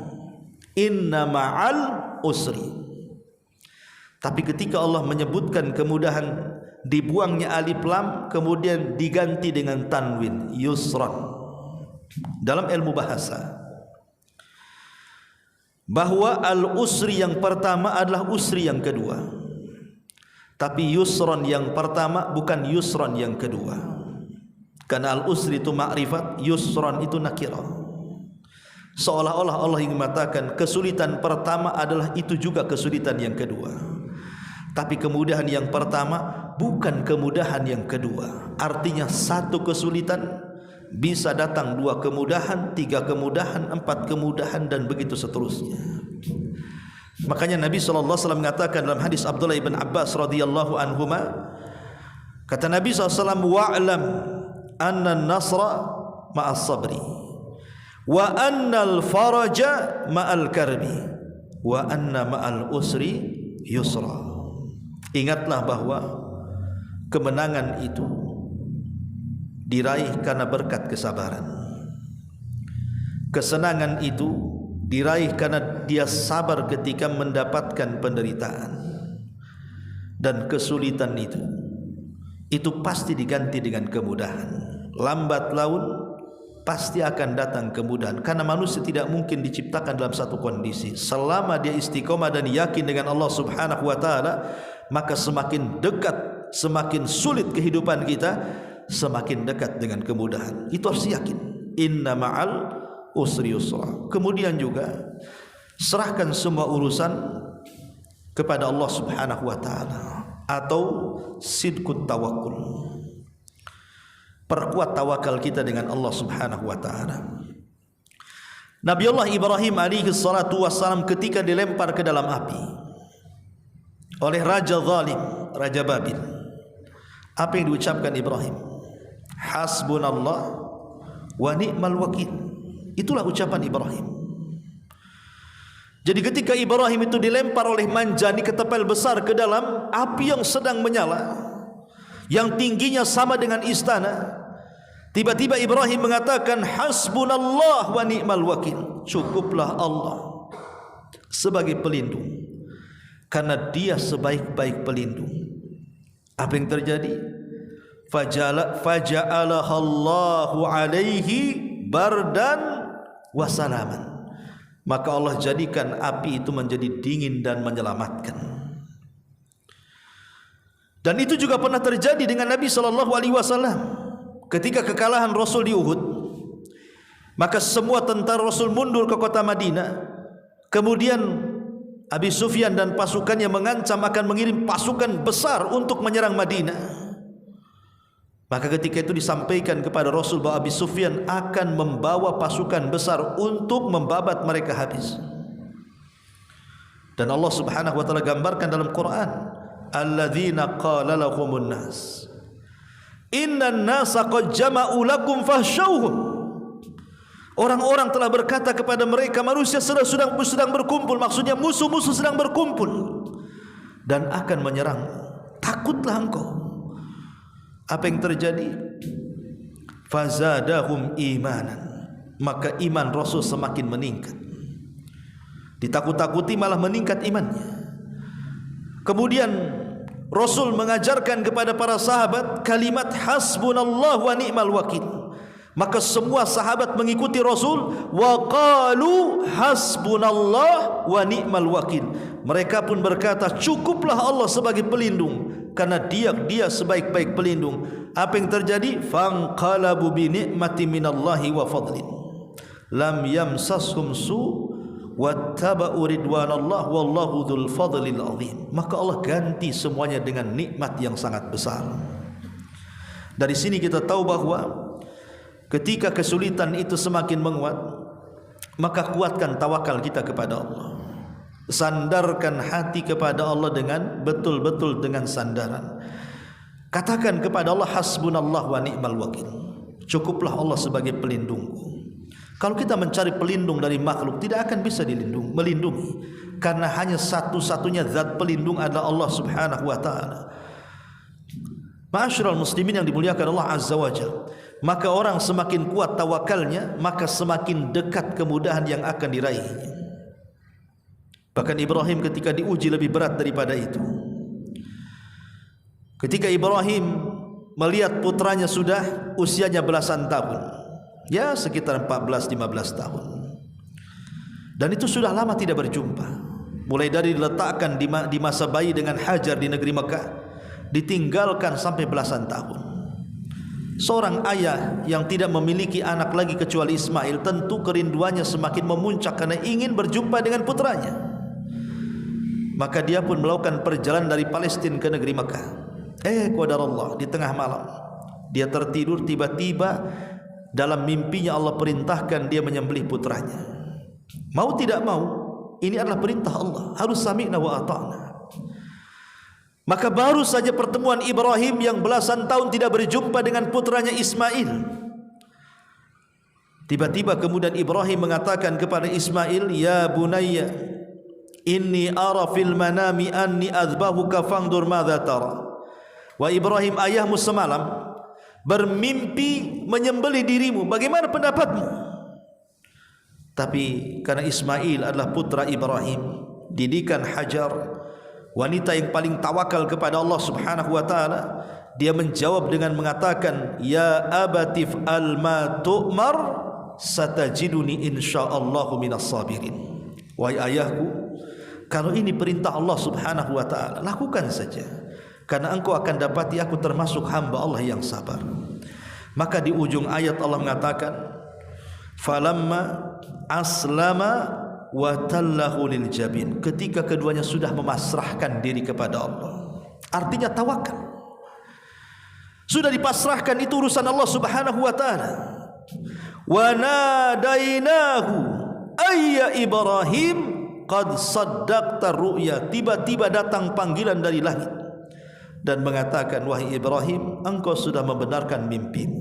inna ma'al usri. Tapi ketika Allah menyebutkan kemudahan, dibuangnya alif lam kemudian diganti dengan tanwin, yusran. Dalam ilmu bahasa, bahwa al-usri yang pertama adalah usri yang kedua, tapi yusran yang pertama bukan yusran yang kedua. Karena al-usri itu ma'rifat, yusran itu nakirah. Seolah-olah Allah ingin mengatakan kesulitan pertama adalah itu juga kesulitan yang kedua. Tapi kemudahan yang pertama bukan kemudahan yang kedua. Artinya satu kesulitan bisa datang dua kemudahan, tiga kemudahan, empat kemudahan, dan begitu seterusnya. Makanya Nabi SAW mengatakan dalam hadis Abdullah ibn Abbas radhiyallahu anhuma, kata Nabi SAW, wa'lam anna nasra ma'as sabri wa anna al-faraja ma'al karbi wa anna ma'al usri yusra. Ingatlah bahwa kemenangan itu diraih karena berkat kesabaran. Kesenangan itu diraih karena dia sabar ketika mendapatkan penderitaan. Dan kesulitan itu pasti diganti dengan kemudahan. Lambat laun pasti akan datang kemudahan, karena manusia tidak mungkin diciptakan dalam satu kondisi. Selama dia istiqomah dan yakin dengan Allah Subhanahu wa taala, maka semakin dekat, semakin sulit kehidupan kita, semakin dekat dengan kemudahan. Itu harus yakin. Inna ma'al usri yusra. Kemudian juga serahkan semua urusan kepada Allah Subhanahu wa taala, atau sidqut tawakkul. Perkuat tawakal kita dengan Allah Subhanahu wa taala. Nabiullah Ibrahim alaihi salatu wassalam ketika dilempar ke dalam api oleh raja zalim, Raja Babil, apa yang diucapkan Ibrahim? Hasbunallah wa ni'mal wakil. Itulah ucapan Ibrahim. Jadi ketika Ibrahim itu dilempar oleh manjani ketapel besar ke dalam api yang sedang menyala, yang tingginya sama dengan istana, tiba-tiba Ibrahim mengatakan, hasbunallah wa ni'mal wakil. Cukuplah Allah sebagai pelindung, karena dia sebaik-baik pelindung. Apa yang terjadi? Faja'alahallahu alaihi bardan wa salaman. Maka Allah jadikan api itu menjadi dingin dan menyelamatkan. Dan itu juga pernah terjadi dengan Nabi SAW. Ketika kekalahan Rasul di Uhud, maka semua tentara Rasul mundur ke kota Madinah. Kemudian Abi Sufyan dan pasukannya mengancam akan mengirim pasukan besar untuk menyerang Madinah. Maka ketika itu disampaikan kepada Rasul bahwa Abi Sufyan akan membawa pasukan besar untuk membabat mereka habis. Dan Allah Subhanahu wa taala gambarkan dalam Quran, alladzina qala lahumun nas innan nasa qad jama'u lakum fahsyauhum. Orang-orang telah berkata kepada mereka, manusia sedang berkumpul, maksudnya musuh-musuh sedang berkumpul dan akan menyerang. Takutlah engkau. Apa yang terjadi? Fazadahum imanan. Maka iman Rasul semakin meningkat. Ditakut-takuti malah meningkat imannya. Kemudian Rasul mengajarkan kepada para sahabat kalimat hasbunallah wa ni'mal wakil. Maka semua sahabat mengikuti Rasul, wa qalu hasbunallah wa ni'mal wakil. Mereka pun berkata, cukuplah Allah sebagai pelindung, karena dia sebaik-baik pelindung. Apa yang terjadi? Fanqalabu bi ni'mati minallahi wa fadlin lam yamsashum su wattaba'u ridwanallah wallahu dzul fadlil azim. Maka Allah ganti semuanya dengan nikmat yang sangat besar. Dari sini kita tahu bahwa ketika kesulitan itu semakin menguat, maka kuatkan tawakal kita kepada Allah. Sandarkan hati kepada Allah dengan betul-betul dengan sandaran. Katakan kepada Allah, hasbunallah wa ni'mal wakil. Cukuplah Allah sebagai pelindungku. Kalau kita mencari pelindung dari makhluk, tidak akan bisa melindungi, karena hanya satu-satunya zat pelindung adalah Allah Subhanahu wa ta'ala. Ma'asyiral muslimin yang dimuliakan Allah Azza wa Jalla, maka orang semakin kuat tawakalnya, maka semakin dekat kemudahan yang akan diraihnya. Bahkan Ibrahim ketika diuji lebih berat daripada itu. Ketika Ibrahim melihat putranya sudah usianya belasan tahun, ya sekitar 14-15 tahun, dan itu sudah lama tidak berjumpa. Mulai dari diletakkan di masa bayi dengan Hajar di negeri Mekah, ditinggalkan sampai belasan tahun. Seorang ayah yang tidak memiliki anak lagi kecuali Ismail, tentu kerinduannya semakin memuncak karena ingin berjumpa dengan putranya. Maka dia pun melakukan perjalanan dari Palestina ke negeri Mekah. Qadarullah, di tengah malam dia tertidur, tiba-tiba dalam mimpinya Allah perintahkan dia menyembelih putranya. Mau tidak mau, ini adalah perintah Allah, harus sami'na wa ata'na. Maka baru saja pertemuan Ibrahim yang belasan tahun tidak berjumpa dengan putranya Ismail, tiba-tiba kemudian Ibrahim mengatakan kepada Ismail, ya bunayya inni ara fil manami anni adbahuka fangdur madza tara. Wa Ibrahim, ayahmu semalam bermimpi menyembelih dirimu, bagaimana pendapatmu? Tapi karena Ismail adalah putra Ibrahim, didikan Hajar, wanita yang paling tawakal kepada Allah Subhanahu wa taala, dia menjawab dengan mengatakan, ya abatif al ma tu'mar satajiduni insyaallahu minas sabirin. Wahai ayahku, kalau ini perintah Allah Subhanahu wa ta'ala, lakukan saja, karena engkau akan dapati aku termasuk hamba Allah yang sabar. Maka di ujung ayat Allah mengatakan, falamma aslama wa tallahu lil jabin. Ketika keduanya sudah memasrahkan diri kepada Allah, artinya tawakal, sudah dipasrahkan, itu urusan Allah Subhanahu wa ta'ala. Wa nadainahu ayya Ibrahim qad saddaqta ru'ya. Tiba-tiba datang panggilan dari langit dan mengatakan, wahai Ibrahim, engkau sudah membenarkan mimpimu.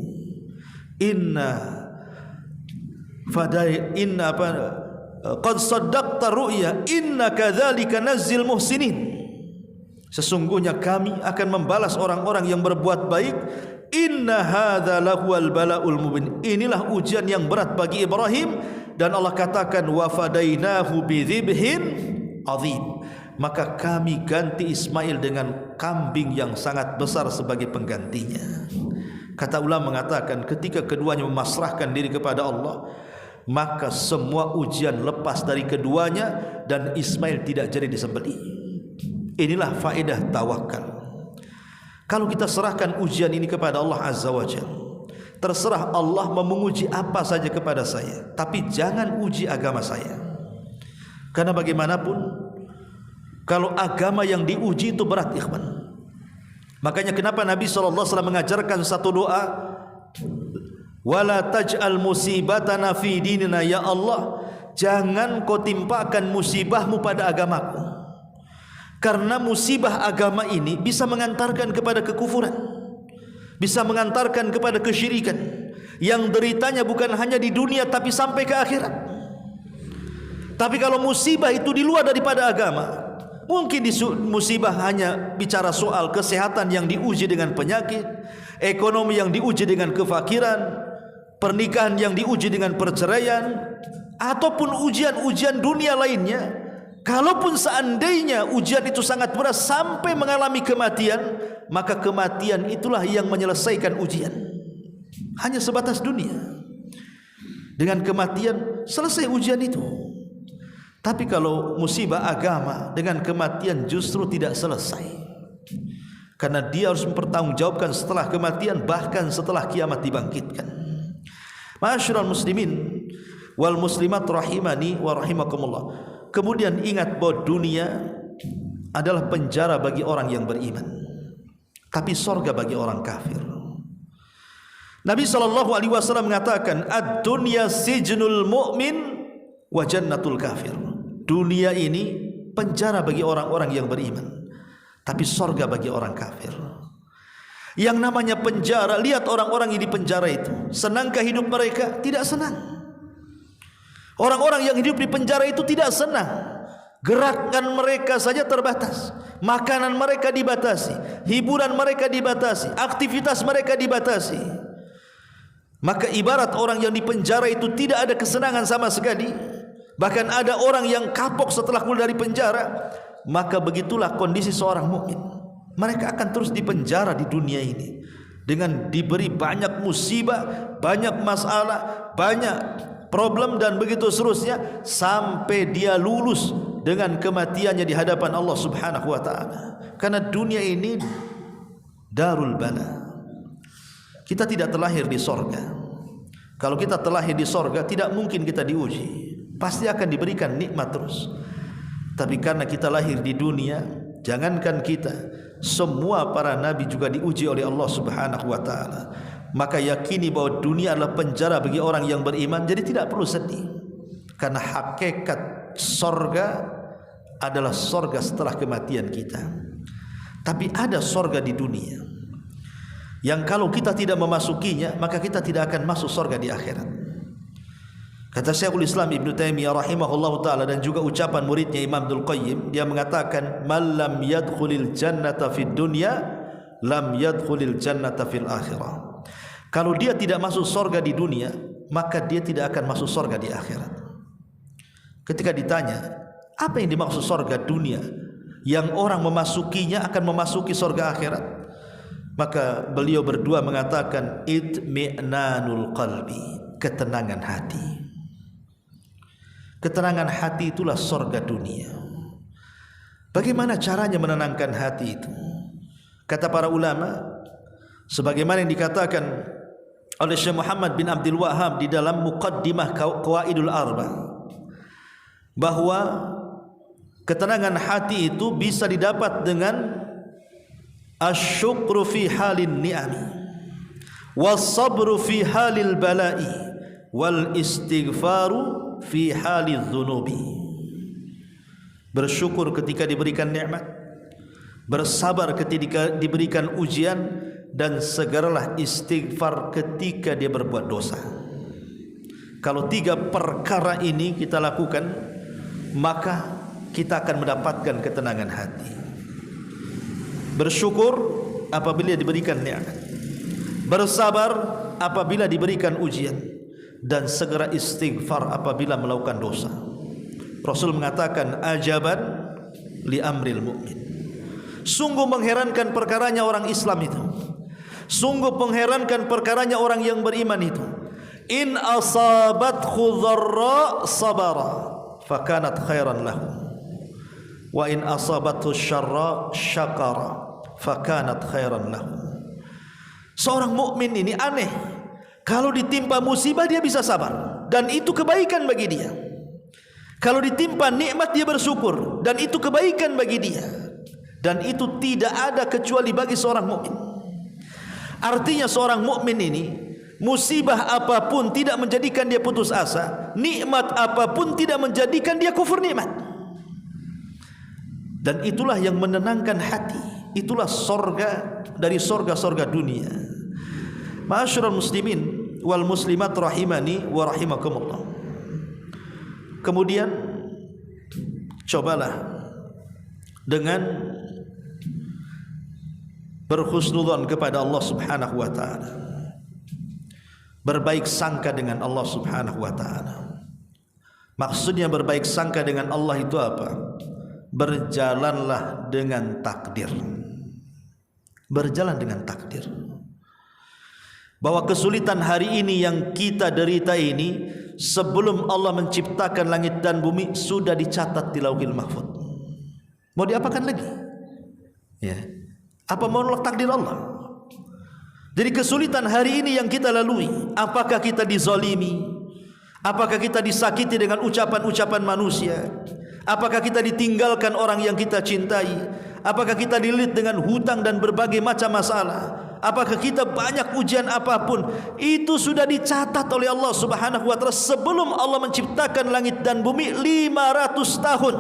Qad saddaqta ru'ya inna kadzalika nazzil muhsinin. Sesungguhnya kami akan membalas orang-orang yang berbuat baik. Inna hadza lahuwal bala'ul mubin. Inilah ujian yang berat bagi Ibrahim. Dan Allah katakan, wa fadainahu bidzibhin azim. Maka kami ganti Ismail dengan kambing yang sangat besar sebagai penggantinya. Kata ulama mengatakan, ketika keduanya memasrahkan diri kepada Allah, maka semua ujian lepas dari keduanya dan Ismail tidak jadi disembelih. Inilah faedah tawakal. Kalau kita serahkan ujian ini kepada Allah Azza wa Jalla, terserah Allah mau menguji apa saja kepada saya, tapi jangan uji agama saya. Karena bagaimanapun, kalau agama yang diuji itu berat, ikhwan. Makanya kenapa Nabi SAW mengajarkan satu doa, wala taj'al musibatana fi dinina, ya Allah, jangan kau timpakan musibahmu pada agamaku. Karena musibah agama ini bisa mengantarkan kepada kekufuran, bisa mengantarkan kepada kesyirikan, yang deritanya bukan hanya di dunia tapi sampai ke akhirat. Tapi kalau musibah itu di luar daripada agama, mungkin musibah hanya bicara soal kesehatan yang diuji dengan penyakit, ekonomi yang diuji dengan kefakiran, pernikahan yang diuji dengan perceraian, ataupun ujian-ujian dunia lainnya. Kalaupun seandainya ujian itu sangat berat sampai mengalami kematian, maka kematian itulah yang menyelesaikan ujian. Hanya sebatas dunia. Dengan kematian selesai ujian itu. Tapi kalau musibah agama dengan kematian justru tidak selesai, karena dia harus mempertanggungjawabkan setelah kematian, bahkan setelah kiamat dibangkitkan. Ma'asyiral muslimin wal muslimat rahimani wa rahimakumullah. Kemudian ingat bahwa dunia adalah penjara bagi orang yang beriman, tapi sorga bagi orang kafir. Nabi SAW mengatakan, ad-dunya sijnul mu'min wa jannatul kafir. Dunia ini penjara bagi orang-orang yang beriman, tapi sorga bagi orang kafir. Yang namanya penjara, lihat orang-orang yang di penjara itu, senangkah hidup mereka? Tidak senang. Orang-orang yang hidup di penjara itu tidak senang. Gerakan mereka saja terbatas, makanan mereka dibatasi, hiburan mereka dibatasi, aktivitas mereka dibatasi. Maka ibarat orang yang di penjara itu tidak ada kesenangan sama sekali. Bahkan ada orang yang kapok setelah keluar dari penjara. Maka begitulah kondisi seorang mukmin. Mereka akan terus dipenjara di dunia ini dengan diberi banyak musibah, banyak masalah, banyak problem dan begitu seterusnya, sampai dia lulus dengan kematiannya di hadapan Allah Subhanahu wa taala. Karena dunia ini darul bala. Kita tidak terlahir di sorga. Kalau kita terlahir di sorga, tidak mungkin kita diuji, pasti akan diberikan nikmat terus. Tapi karena kita lahir di dunia, jangankan kita, semua para nabi juga diuji oleh Allah Subhanahu wa taala. Maka yakini bahwa dunia adalah penjara bagi orang yang beriman, jadi tidak perlu sedih. Karena hakikat sorga adalah sorga setelah kematian kita. Tapi ada sorga di dunia yang kalau kita tidak memasukinya, maka kita tidak akan masuk sorga di akhirat. Kata Syekhul Islam Ibn Taimiyah rahimahullah ta'ala, dan juga ucapan muridnya Imam Abdul Qayyim, dia mengatakan, man lam yadkhulil jannata fid dunya lam yadkhulil jannata fil akhirah. Kalau dia tidak masuk sorga di dunia, maka dia tidak akan masuk sorga di akhirat. Ketika ditanya, apa yang dimaksud sorga dunia yang orang memasukinya akan memasuki sorga akhirat, maka beliau berdua mengatakan, itmi'nanul qalbi, ketenangan hati. Ketenangan hati itulah sorga dunia. Bagaimana caranya menenangkan hati itu? Kata para ulama, sebagaimana yang dikatakan oleh Syekh Muhammad bin Abdul Wahhab di dalam Muqaddimah Qawaidul Arba, bahwa ketenangan hati itu bisa didapat dengan asyukru fi halin ni'ami, was-sabru fi halil bala'i, wal istighfaru fi halil dhunubi. Bersyukur ketika diberikan nikmat, bersabar ketika diberikan ujian, dan segeralah istighfar ketika dia berbuat dosa. Kalau tiga perkara ini kita lakukan, maka kita akan mendapatkan ketenangan hati. Bersyukur apabila diberikan nikmat, bersabar apabila diberikan ujian, dan segera istighfar apabila melakukan dosa. Rasul mengatakan, ajaban li amril mu'min. Sungguh mengherankan perkaranya orang Islam itu. Sungguh mengherankan perkaranya orang yang beriman itu. In asabathu dharra sabara fakanat khairan lahu, wa in asabathu syarra syakara fakanat khairan lahu. Seorang mukmin ini aneh, kalau ditimpa musibah dia bisa sabar, dan itu kebaikan bagi dia. Kalau ditimpa nikmat dia bersyukur, dan itu kebaikan bagi dia. Dan itu tidak ada kecuali bagi seorang mukmin. Artinya seorang mukmin ini, musibah apapun tidak menjadikan dia putus asa, nikmat apapun tidak menjadikan dia kufur nikmat. Dan itulah yang menenangkan hati. Itulah sorga dari sorga-sorga dunia. Ma'asyiral muslimin wal muslimat rahimani wa rahimakumullah. Kemudian cobalah dengan berhusnudzon kepada Allah Subhanahu wa taala, berbaik sangka dengan Allah Subhanahu wa taala. Maksudnya berbaik sangka dengan Allah itu apa? Berjalanlah dengan takdir. Berjalan dengan takdir. Bahwa kesulitan hari ini yang kita derita ini sebelum Allah menciptakan langit dan bumi sudah dicatat di Lauhil Mahfuz. Mau diapakan lagi? Ya. Apa mau nolak takdir Allah? Jadi kesulitan hari ini yang kita lalui, apakah kita dizalimi? Apakah kita disakiti dengan ucapan-ucapan manusia? Apakah kita ditinggalkan orang yang kita cintai? Apakah kita dililit dengan hutang dan berbagai macam masalah? Apakah kita banyak ujian apapun? Itu sudah dicatat oleh Allah Subhanahu wa taala sebelum Allah menciptakan langit dan bumi 500 tahun.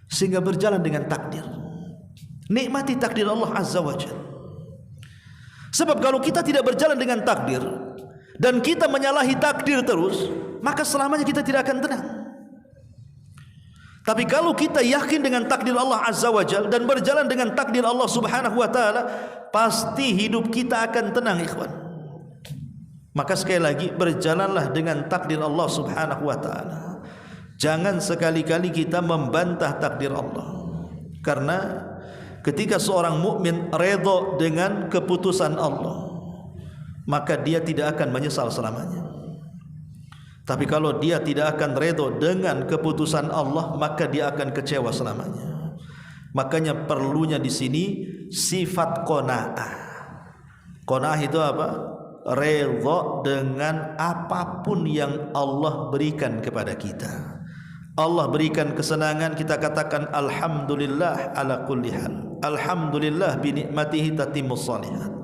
Sehingga berjalan dengan takdir. Nikmati takdir Allah Azza wa Jalla. Sebab kalau kita tidak berjalan dengan takdir dan kita menyalahi takdir terus, maka selamanya kita tidak akan tenang. Tapi kalau kita yakin dengan takdir Allah Azza wa Jalla dan berjalan dengan takdir Allah Subhanahu wa taala, pasti hidup kita akan tenang, ikhwan. Maka sekali lagi, berjalanlah dengan takdir Allah Subhanahu wa taala. Jangan sekali-kali kita membantah takdir Allah. Karena ketika seorang mukmin redha dengan keputusan Allah, maka dia tidak akan menyesal selamanya. Tapi kalau dia tidak akan redha dengan keputusan Allah, maka dia akan kecewa selamanya. Makanya perlunya di sini sifat qanaah. Qanaah itu apa? Redha dengan apapun yang Allah berikan kepada kita. Allah berikan kesenangan, kita katakan alhamdulillah ala kulli hal. Alhamdulillah bi nikmatihi tatimmus shalihat.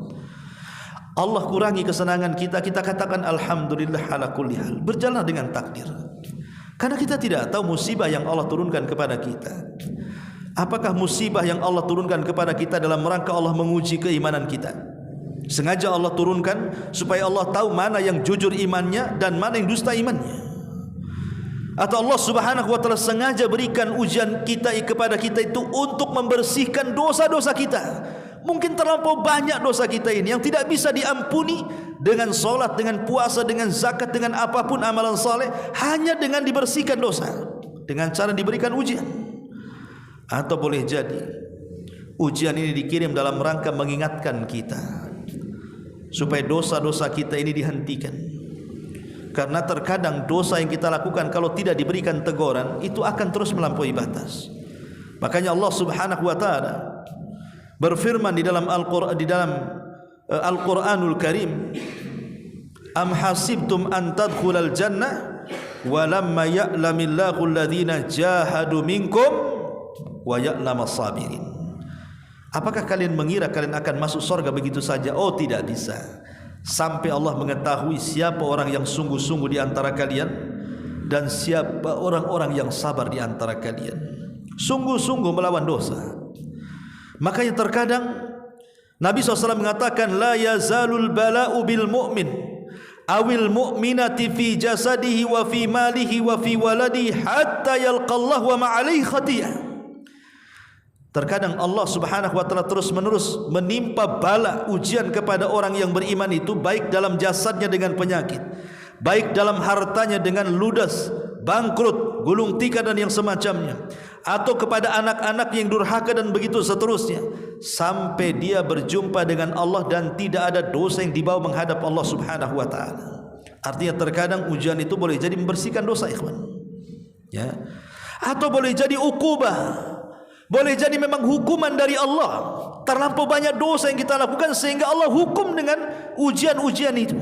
Allah kurangi kesenangan kita, kita katakan alhamdulillah ala kulli hal. Berjalan dengan takdir. Karena kita tidak tahu musibah yang Allah turunkan kepada kita. Apakah musibah yang Allah turunkan kepada kita dalam rangka Allah menguji keimanan kita? Sengaja Allah turunkan supaya Allah tahu mana yang jujur imannya dan mana yang dusta imannya. Atau Allah Subhanahu wa taala sengaja berikan ujian kita kepada kita itu untuk membersihkan dosa-dosa kita. Mungkin terlampau banyak dosa kita ini yang tidak bisa diampuni dengan solat, dengan puasa, dengan zakat, dengan apapun amalan saleh, hanya dengan dibersihkan dosa, dengan cara diberikan ujian. Atau boleh jadi ujian ini dikirim dalam rangka mengingatkan kita supaya dosa-dosa kita ini dihentikan. Karena terkadang dosa yang kita lakukan kalau tidak diberikan teguran itu akan terus melampaui batas. Makanya Allah Subhanahu wa taala berfirman di dalam Al-Qur'anul Karim, am hasibtum an tadkhulal jannah wa lamma ya'lamillahu alladhina jahadu minkum wa ya'lamas sabirin. Apakah kalian mengira kalian akan masuk surga begitu saja? Oh, tidak bisa. Sampai Allah mengetahui siapa orang yang sungguh-sungguh di antara kalian dan siapa orang-orang yang sabar di antara kalian. Sungguh-sungguh melawan dosa. Makanya terkadang Nabi SAW mengatakan, la yazalul bala'u bil mu'min awil mu'minati fi jasadihi wa fi malihi wa fi waladihi hatta yalqallah wa ma'alaihi khatiyah. Terkadang Allah Subhanahu wa taala terus-menerus menimpa bala ujian kepada orang yang beriman itu, baik dalam jasadnya dengan penyakit, baik dalam hartanya dengan ludas, bangkrut, gulung tikar dan yang semacamnya, atau kepada anak-anak yang durhaka dan begitu seterusnya, sampai dia berjumpa dengan Allah dan tidak ada dosa yang dibawa menghadap Allah Subhanahu wa taala. Artinya terkadang ujian itu boleh jadi membersihkan dosa, ikhwan. Ya. Atau boleh jadi ukubah. Boleh jadi memang hukuman dari Allah. Terlampau banyak dosa yang kita lakukan sehingga Allah hukum dengan ujian-ujian itu.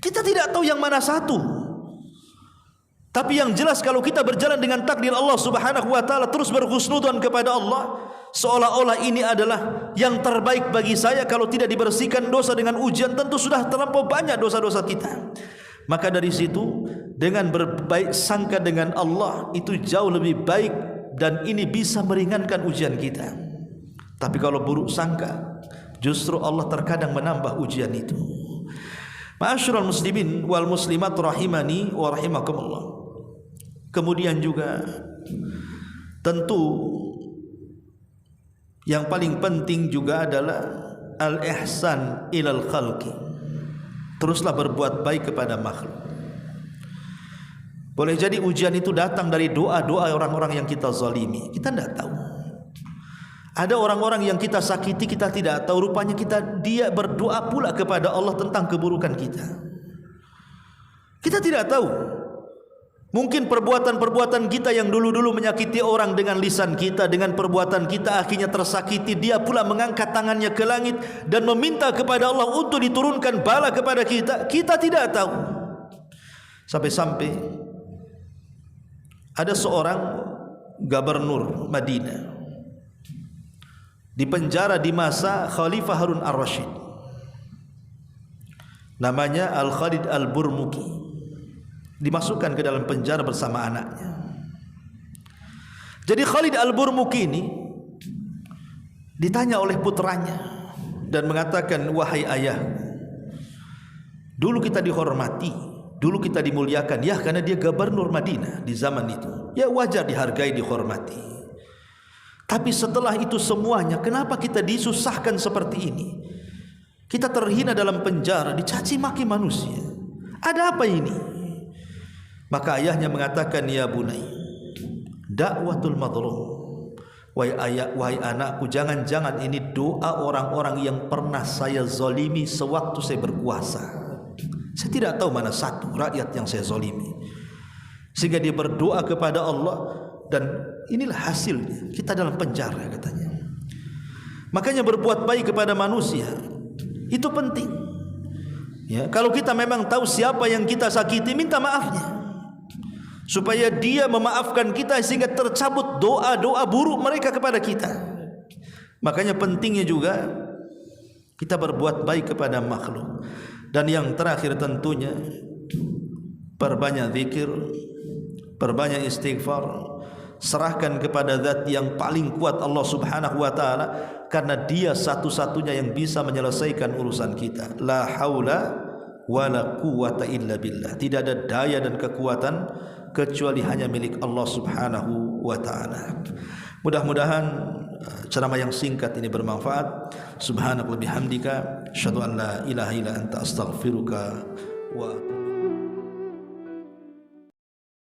Kita tidak tahu yang mana satu. Tapi yang jelas kalau kita berjalan dengan takdir Allah Subhanahu wa taala, terus berhusnudzon kepada Allah, seolah-olah ini adalah yang terbaik bagi saya. Kalau tidak dibersihkan dosa dengan ujian, tentu sudah terlampau banyak dosa-dosa kita. Maka dari situ, dengan berbaik sangka dengan Allah itu jauh lebih baik, dan ini bisa meringankan ujian kita. Tapi kalau buruk sangka, justru Allah terkadang menambah ujian itu. Ma'asyiral muslimin wal muslimat rahimani wa rahimakumullah. Kemudian juga tentu yang paling penting juga adalah al-ihsan ilal khalqi. Teruslah berbuat baik kepada makhluk. Boleh jadi ujian itu datang dari doa-doa orang-orang yang kita zalimi. Kita tidak tahu. Ada orang-orang yang kita sakiti, kita tidak tahu. Rupanya dia berdoa pula kepada Allah tentang keburukan kita. Kita tidak tahu. Mungkin perbuatan-perbuatan kita yang dulu-dulu menyakiti orang dengan lisan kita, dengan perbuatan kita akhirnya tersakiti, dia pula mengangkat tangannya ke langit dan meminta kepada Allah untuk diturunkan bala kepada kita. Kita tidak tahu. Sampai-sampai ada seorang gubernur Madinah dipenjara di masa Khalifah Harun Ar-Rasyid, namanya Al-Khalid Al-Burmuki. Dimasukkan ke dalam penjara bersama anaknya. Jadi Khalid Al-Burmuki ini ditanya oleh putranya dan mengatakan, wahai ayah, dulu kita dihormati, dulu kita dimuliakan, ya karena dia gubernur Madinah di zaman itu, ya wajar dihargai, dihormati. Tapi setelah itu semuanya, kenapa kita disusahkan seperti ini? Kita terhina dalam penjara, dicaci maki manusia. Ada apa ini? Maka ayahnya mengatakan, ya bunai, dakwatul madlum. Wahai anakku, jangan-jangan ini doa orang-orang yang pernah saya zalimi sewaktu saya berkuasa. Saya tidak tahu mana satu rakyat yang saya zalimi, sehingga dia berdoa kepada Allah, dan inilah hasilnya kita dalam penjara, katanya. Makanya berbuat baik kepada manusia itu penting. Ya, kalau kita memang tahu siapa yang kita sakiti, minta maafnya, supaya dia memaafkan kita sehingga tercabut doa-doa buruk mereka kepada kita. Makanya pentingnya juga kita berbuat baik kepada makhluk. Dan yang terakhir tentunya perbanyak zikir, perbanyak istighfar, serahkan kepada zat yang paling kuat, Allah Subhanahu wa taala, karena dia satu-satunya yang bisa menyelesaikan urusan kita. La haula wala quwata illa billah. Tidak ada daya dan kekuatan kecuali hanya milik Allah Subhanahu wa taala. Mudah-mudahan ceramah yang singkat ini bermanfaat. Subhanaka wa bihamdika asyhadu an la ilaha illa anta astaghfiruka wa